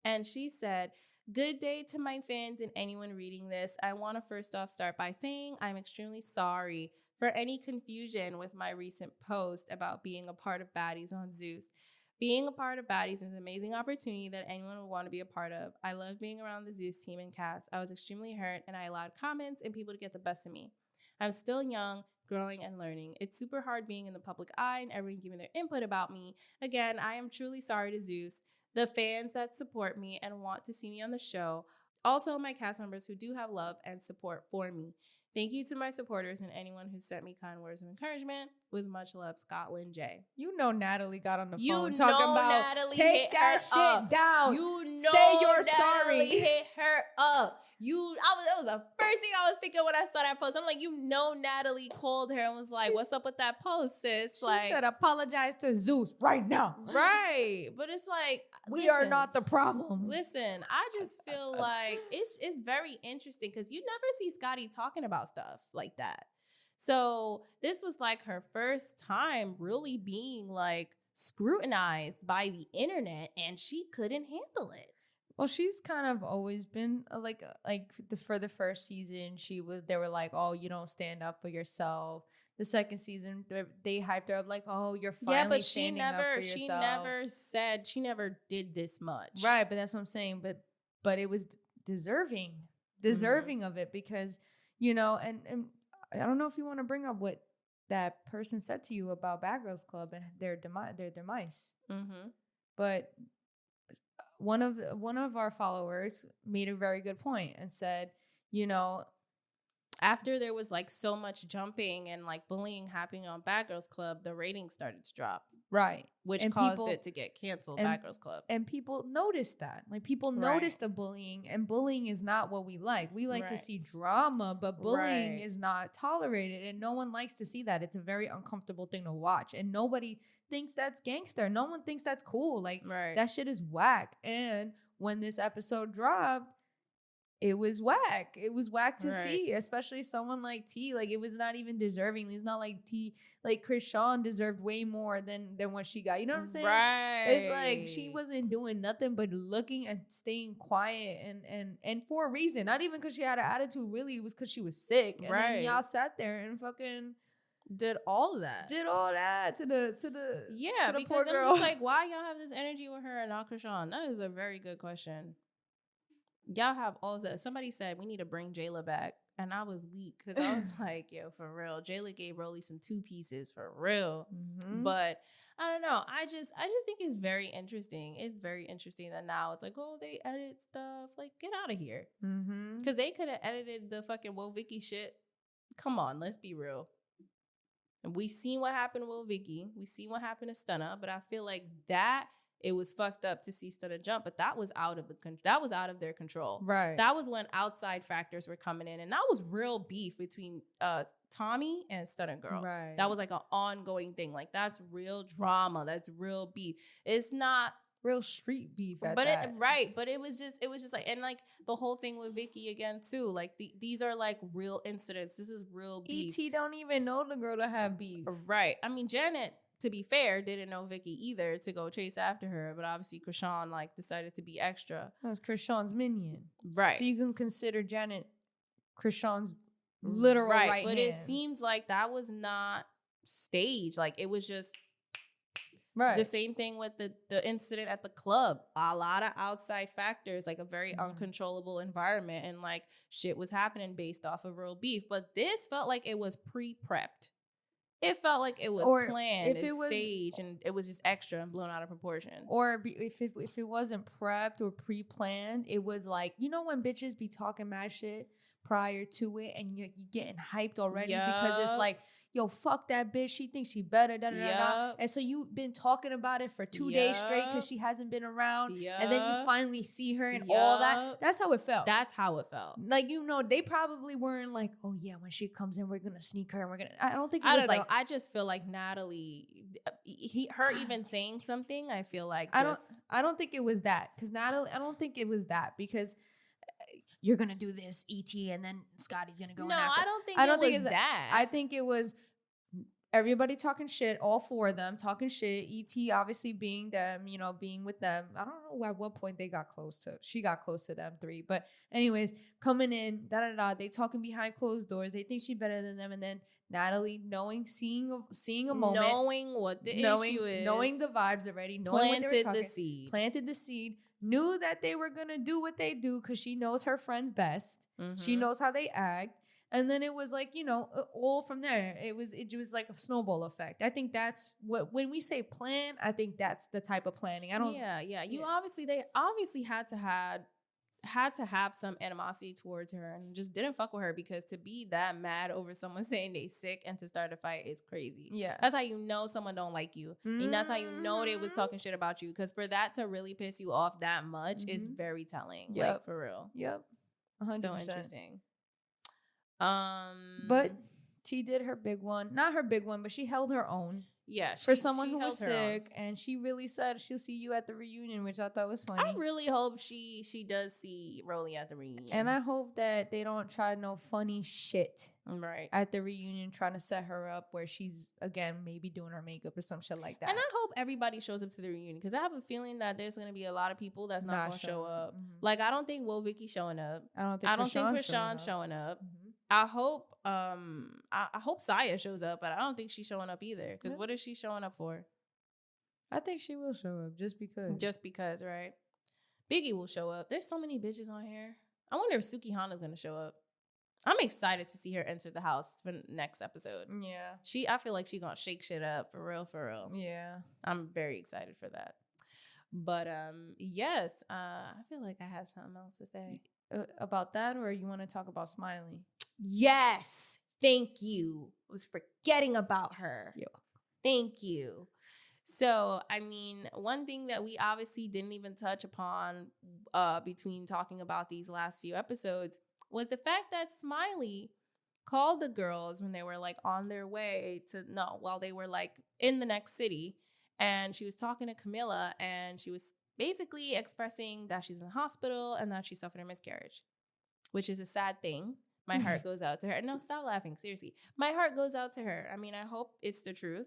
And she said, good day to my fans and anyone reading this. I want to first off start by saying I'm extremely sorry for any confusion with my recent post about being a part of Baddies on Zeus. Being a part of Baddies is an amazing opportunity that anyone would want to be a part of. I love being around the Zeus team and cast. I was extremely hurt and I allowed comments and people to get the best of me. I'm still young, growing and learning. It's super hard being in the public eye and everyone giving their input about me. Again, I am truly sorry to Zeus, the fans that support me and want to see me on the show. Also, my cast members who do have love and support for me. Thank you to my supporters and anyone who sent me kind words of encouragement. With much love, Scotland J. You know Natalie got on the You phone know talking about, Natalie take hit that her shit up. down. You know say you're Natalie sorry. hit her up. That was the first thing I was thinking when I saw that post. I'm like, you know Natalie called her and was like, what's up with that post, sis? She Like, said, apologize to Zeus right now. right. But it's like, We are not the problem. Listen, I just feel like it's very interesting because you never see Scotty talking about stuff like that. So this was like her first time really being like scrutinized by the internet, and she couldn't handle it. Well, she's kind of always been for the first season, they were like, oh, you don't stand up for yourself. The second season, they hyped her up like, oh, you're finally standing up for yourself. She never did this much. Right, but that's what I'm saying. But it was deserving of it, because, you know, and I don't know if you want to bring up what that person said to you about Bad Girls Club and their demise. Mm-hmm. But one of our followers made a very good point and said, you know, after there was like so much jumping and like bullying happening on Bad Girls Club, the ratings started to drop. Right. Which caused it to get canceled, Bad Girls Club. And people noticed that. Like, people noticed the bullying, and bullying is not what we like. We like to see drama, but bullying is not tolerated, and no one likes to see that. It's a very uncomfortable thing to watch, and nobody thinks that's gangster. No one thinks that's cool. Like, that shit is whack. And when this episode dropped, it was whack. It was whack to see, especially someone like T. Like, it was not even deserving. It's not like T, like Krishan deserved way more than what she got. You know what I'm saying? Right. It's like she wasn't doing nothing but looking and staying quiet and for a reason. Not even because she had an attitude. Really, it was because she was sick. And then y'all sat there and fucking did all of that. To the because poor girl. I'm just like, why y'all have this energy with her and not Krishan? That is a very good question. Y'all have all of that. Somebody said we need to bring Jayla back, and I was weak because I was like, yo, for real. Jayla gave Rollie some 2 pieces for real. Mm-hmm. But I don't know. I just think it's very interesting. It's very interesting that now it's like, oh, they edit stuff. Like, get out of here. Mm-hmm. Because they could have edited the fucking Will Vicky shit. Come on, let's be real. And we seen what happened to Will Vicky. We seen what happened to Stunner. But I feel like that it was fucked up to see Stunner jump. But that was out of their control. Right. That was when outside factors were coming in, and that was real beef between Tommy and Stunner Girl. Right. That was like an ongoing thing. Like that's real drama. That's real beef. It's not. Real street beef at But that. but it was just like, and like the whole thing with Vicky again too, like these are like real incidents. This is real beef. ET don't even know the girl to have beef. Right. I mean, Janet, to be fair, didn't know Vicky either to go chase after her, but obviously Krishan like decided to be extra. That was Krishan's minion. Right. So you can consider Janet Krishan's literal right but hand. it seems like that was not staged. Like it was just right. The same thing with the incident at the club. A lot of outside factors, like a very uncontrollable environment, and like shit was happening based off of real beef. But this felt like it was pre-prepped. It felt like it was planned and staged, and it was just extra and blown out of proportion. Or if it wasn't prepped or pre-planned, it was like, you know when bitches be talking mad shit prior to it and you're getting hyped already because it's like, yo, fuck that bitch. She thinks she better. Da, da, da, da. And so you've been talking about it for 2 days straight because she hasn't been around. And then you finally see her and all that. That's how it felt. That's how it felt. Like, you know, they probably weren't like, oh yeah, when she comes in, we're going to sneak her and we're going to. I don't think it was like. I just feel like Natalie, her even saying something, I feel like. I don't think it was that. Because Natalie, I don't think it was that. Because you're gonna do this, ET, and then Scotty's gonna go. No, after. I don't think it was that. I think it was everybody talking shit, all four of them talking shit. ET obviously being them, you know, being with them. I don't know at what point they got close to. She got close to them three, but anyways, coming in, They talking behind closed doors. They think she's better than them, and then Natalie seeing a moment, knowing what the issue is, knowing the vibes already, planted the seed. Knew that they were gonna do what they do because she knows her friends best. She knows how they act, and then it was like, you know, all from there. It was like a snowball effect. I think that's what when we say plan. I think that's the type of planning. I don't. Yeah. They obviously had to have some animosity towards her and just didn't fuck with her because to be that mad over someone saying they sick and to start a fight is crazy. Yeah. That's how you know someone don't like you. And that's how you know they was talking shit about you. Because for that to really piss you off that much is very telling. Yep. Like, for real. Yep. 100%. So interesting. But T did her big one. Not her big one, but she held her own. Yeah, for someone who was sick, and she really said she'll see you at the reunion, which I thought was funny. I really hope she does see Rollie at the reunion, and I hope that they don't try no funny shit right at the reunion, trying to set her up where she's again maybe doing her makeup or some shit like that. And I hope everybody shows up to the reunion because I have a feeling that there's going to be a lot of people that's not going to show up. Like I don't think Will Vicky showing up. I don't think Krishan showing up. I hope I hope Saya shows up, but I don't think she's showing up either. Because what is she showing up for? I think she will show up just because. Just because, right? Biggie will show up. There's so many bitches on here. I wonder if Suki Hana's gonna show up. I'm excited to see her enter the house for the next episode. Yeah. I feel like she's gonna shake shit up for real, for real. Yeah. I'm very excited for that. But yes, I feel like I had something else to say. About that, or you want to talk about Smiley? Yes, thank you. I was forgetting about her. Yeah. Thank you. So, I mean, one thing that we obviously didn't even touch upon between talking about these last few episodes was the fact that Smiley called the girls when they were like on their way while they were like in the next city. And she was talking to Camilla and she was basically expressing that she's in the hospital and that she suffered a miscarriage, which is a sad thing. My heart goes out to her. No, stop laughing. Seriously. My heart goes out to her. I mean, I hope it's the truth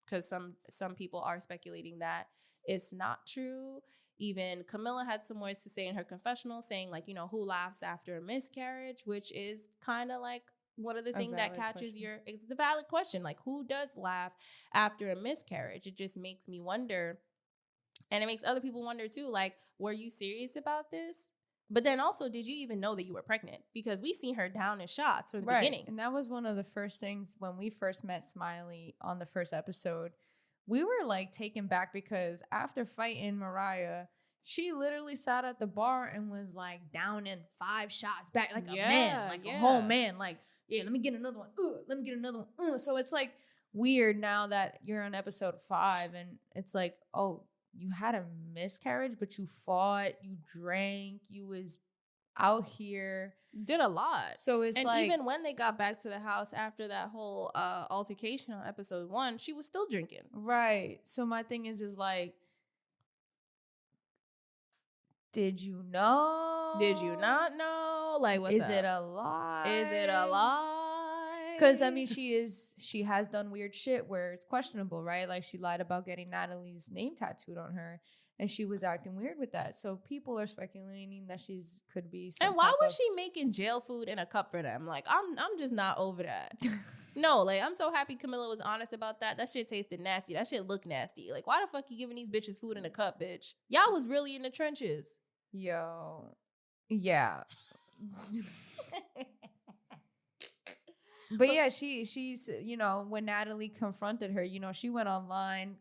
because some people are speculating that it's not true. Even Camilla had some words to say in her confessional saying like, you know, who laughs after a miscarriage, which is kind of like one of the things that catches it's the valid question. Like, who does laugh after a miscarriage? It just makes me wonder. And it makes other people wonder too, like, were you serious about this? But then also, did you even know that you were pregnant? Because we seen her down in shots from the beginning. And that was one of the first things when we first met Smiley on the first episode. we were like taken back because after fighting Mariah, she literally sat at the bar and was like down in 5 shots back, like a man, like a whole man. Like, yeah, let me get another one. Let me get another one. So it's like weird now that you're on episode 5 and it's like, oh, you had a miscarriage, but you fought, you drank, you was out here. Did a lot. So it's and like, even when they got back to the house after that whole altercation on episode 1, she was still drinking. right. So my thing is like, did you know? Did you not know? Like, what's Is up? it a lie? Is it a lie? Because I mean, she has done weird shit where it's questionable, right? Like she lied about getting Natalie's name tattooed on her, and she was acting weird with that. So people are speculating that she's could be. And why was she making jail food in a cup for them? Like, I'm just not over that. No, like, I'm so happy Camilla was honest about that. That shit tasted nasty. That shit looked nasty. Like, why the fuck you giving these bitches food in a cup, bitch? Y'all was really in the trenches. Yo, yeah. But yeah, she's, you know, when Natalie confronted her, you know, she went online,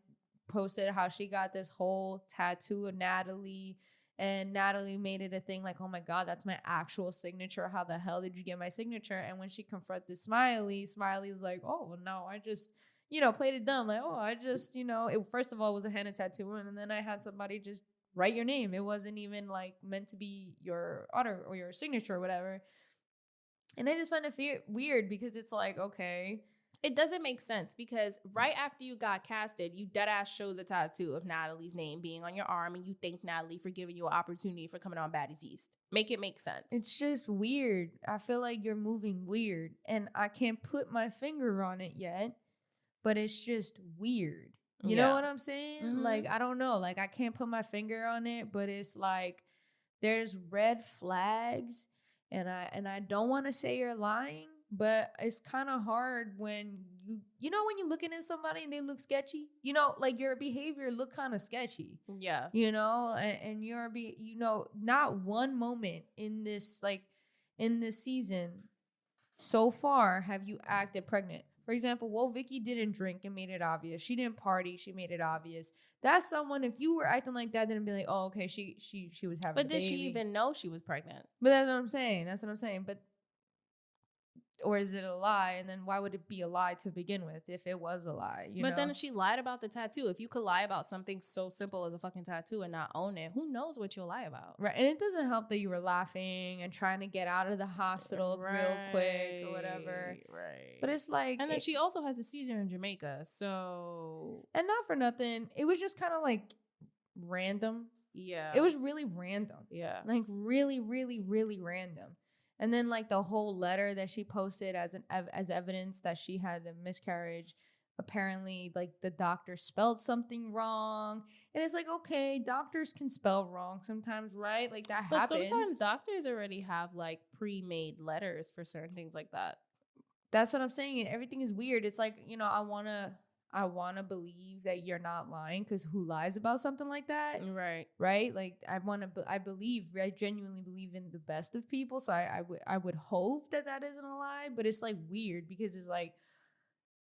posted how she got this whole tattoo of Natalie, and Natalie made it a thing like, oh my God, that's my actual signature. How the hell did you get my signature? And when she confronted Smiley's like, oh, well, no, I just, you know, played it dumb. Like, oh, I just, you know, it first of all was a henna tattoo, and then I had somebody just write your name. It wasn't even like meant to be your auto or your signature or whatever. And I just find it weird because it's like, okay. It doesn't make sense because right after you got casted, you deadass showed the tattoo of Natalie's name being on your arm and you thank Natalie for giving you an opportunity for coming on Baddies East. Make it make sense. It's just weird. I feel like you're moving weird and I can't put my finger on it yet, but it's just weird. You know what I'm saying? Mm-hmm. Like, I don't know. Like, I can't put my finger on it, but it's like there's red flags. And I don't want to say you're lying, but it's kind of hard when you know, when you're looking at somebody and they look sketchy, you know, like your behavior look kind of sketchy. Yeah. You know, and you know, not one moment in this season so far have you acted pregnant. For example, Vicky didn't drink and made it obvious. She didn't party. She made it obvious. That's someone, if you were acting like that, then be like, oh, okay, she was having a baby. But did she even know she was pregnant? But that's what I'm saying. But, or is it a lie? And then why would it be a lie to begin with if it was a lie? You know? Then if she lied about the tattoo, if you could lie about something so simple as a fucking tattoo and not own it, who knows what you'll lie about? Right. And it doesn't help that you were laughing and trying to get out of the hospital real quick or whatever. Right. But it's like. And then she also has a seizure in Jamaica. So. And not for nothing. It was just kind of like random. Yeah. It was really random. Yeah. Like really, really, really random. And then like the whole letter that she posted as evidence that she had a miscarriage, apparently like the doctor spelled something wrong. And it's like, okay, doctors can spell wrong sometimes, right? Like that happens. But sometimes doctors already have like pre-made letters for certain things like that. That's what I'm saying. Everything is weird. It's like, you know, I want to believe that you're not lying, because who lies about something like that? Right. Like I genuinely believe in the best of people. So I would hope that isn't a lie, but it's like weird because it's like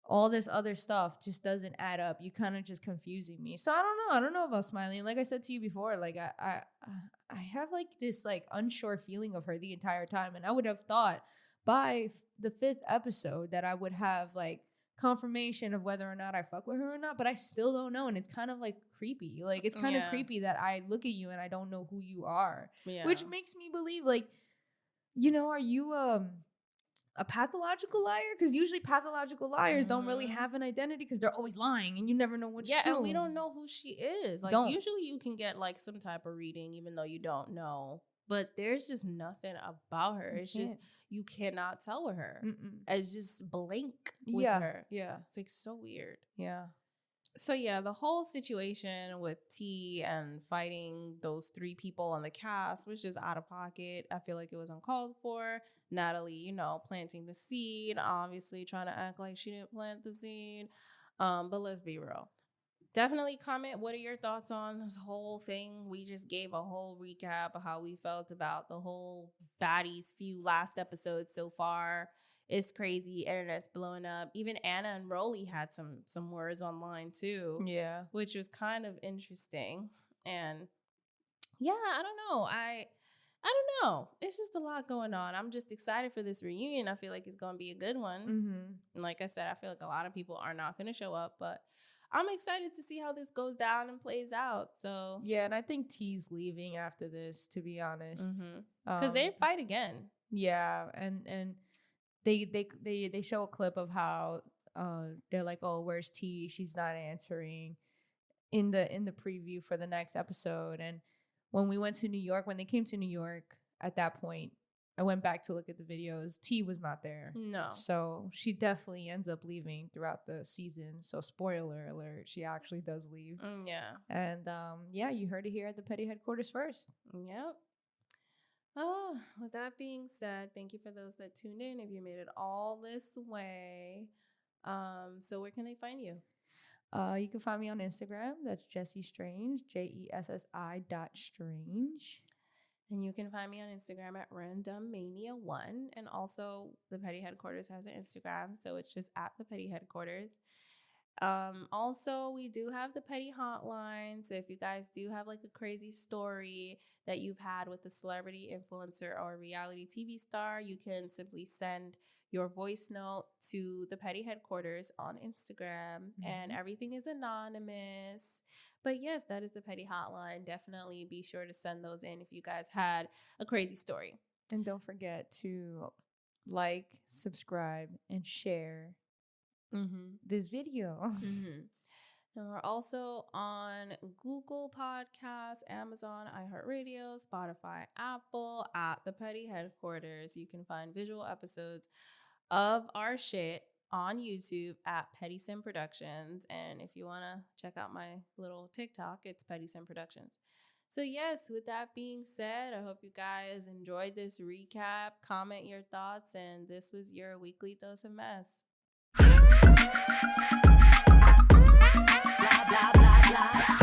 all this other stuff just doesn't add up. You kind of just confusing me. So I don't know about Smiley. And like I said to you before, like I have like this like unsure feeling of her the entire time. And I would have thought by the 5th episode that I would have like confirmation of whether or not I fuck with her or not, but I still don't know. And it's kind of like creepy. Like it's kind of creepy that I look at you and I don't know who you are, which makes me believe like, you know, are you a pathological liar? Because usually pathological liars don't really have an identity because they're always lying and you never know what's true. Yeah, and we don't know who she is. Like usually you can get like some type of reading even though you don't know. But there's just nothing about her. It's just, you cannot tell with her. It's just blank with her. Yeah. It's like so weird. Yeah. So yeah, the whole situation with T and fighting those 3 people on the cast was just out of pocket. I feel like it was uncalled for. Natalie, you know, planting the seed, obviously trying to act like she didn't plant the seed. But let's be real. Definitely comment. What are your thoughts on this whole thing? We just gave a whole recap of how we felt about the whole Baddies few last episodes so far. It's crazy. Internet's blowing up. Even Anna and Rollie had some words online too. Yeah. Which was kind of interesting. And yeah, I don't know. I don't know. It's just a lot going on. I'm just excited for this reunion. I feel like it's going to be a good one. Mm-hmm. And like I said, I feel like a lot of people are not going to show up, but I'm excited to see how this goes down and plays out. So yeah, and I think T's leaving after this, to be honest, because they fight again. Yeah, and they show a clip of how they're like, oh, where's T? She's not answering in the preview for the next episode. And when we went to New York, when they came to New York, at that point, I went back to look at the videos. T was not there. No. So she definitely ends up leaving throughout the season. So spoiler alert, she actually does leave. Yeah. And yeah, you heard it here at the Petty headquarters first. Yep. Oh, with that being said, thank you for those that tuned in. If you made it all this way, so where can they find you? You can find me on Instagram. That's Jessie Strange, JESSI.Strange. And you can find me on Instagram at randommania1. And also, the Petty Headquarters has an Instagram, so it's just at the Petty Headquarters. Also, we do have the Petty Hotline. So if you guys do have like a crazy story that you've had with a celebrity, influencer, or reality TV star, you can simply send your voice note to the Petty Headquarters on Instagram, and everything is anonymous. But yes, that is the Petty Hotline. Definitely be sure to send those in if you guys had a crazy story. And don't forget to like, subscribe, and share this video. And we're also on Google Podcasts, Amazon, iHeartRadio, Spotify, Apple, at the Petty Headquarters. You can find visual episodes of our shit on YouTube at Petty Sim Productions. And if you want to check out my little TikTok, it's Petty Sim Productions. So yes, with that being said, I hope you guys enjoyed this recap. Comment your thoughts, and this was your weekly dose of mess. Blah, blah, blah, blah.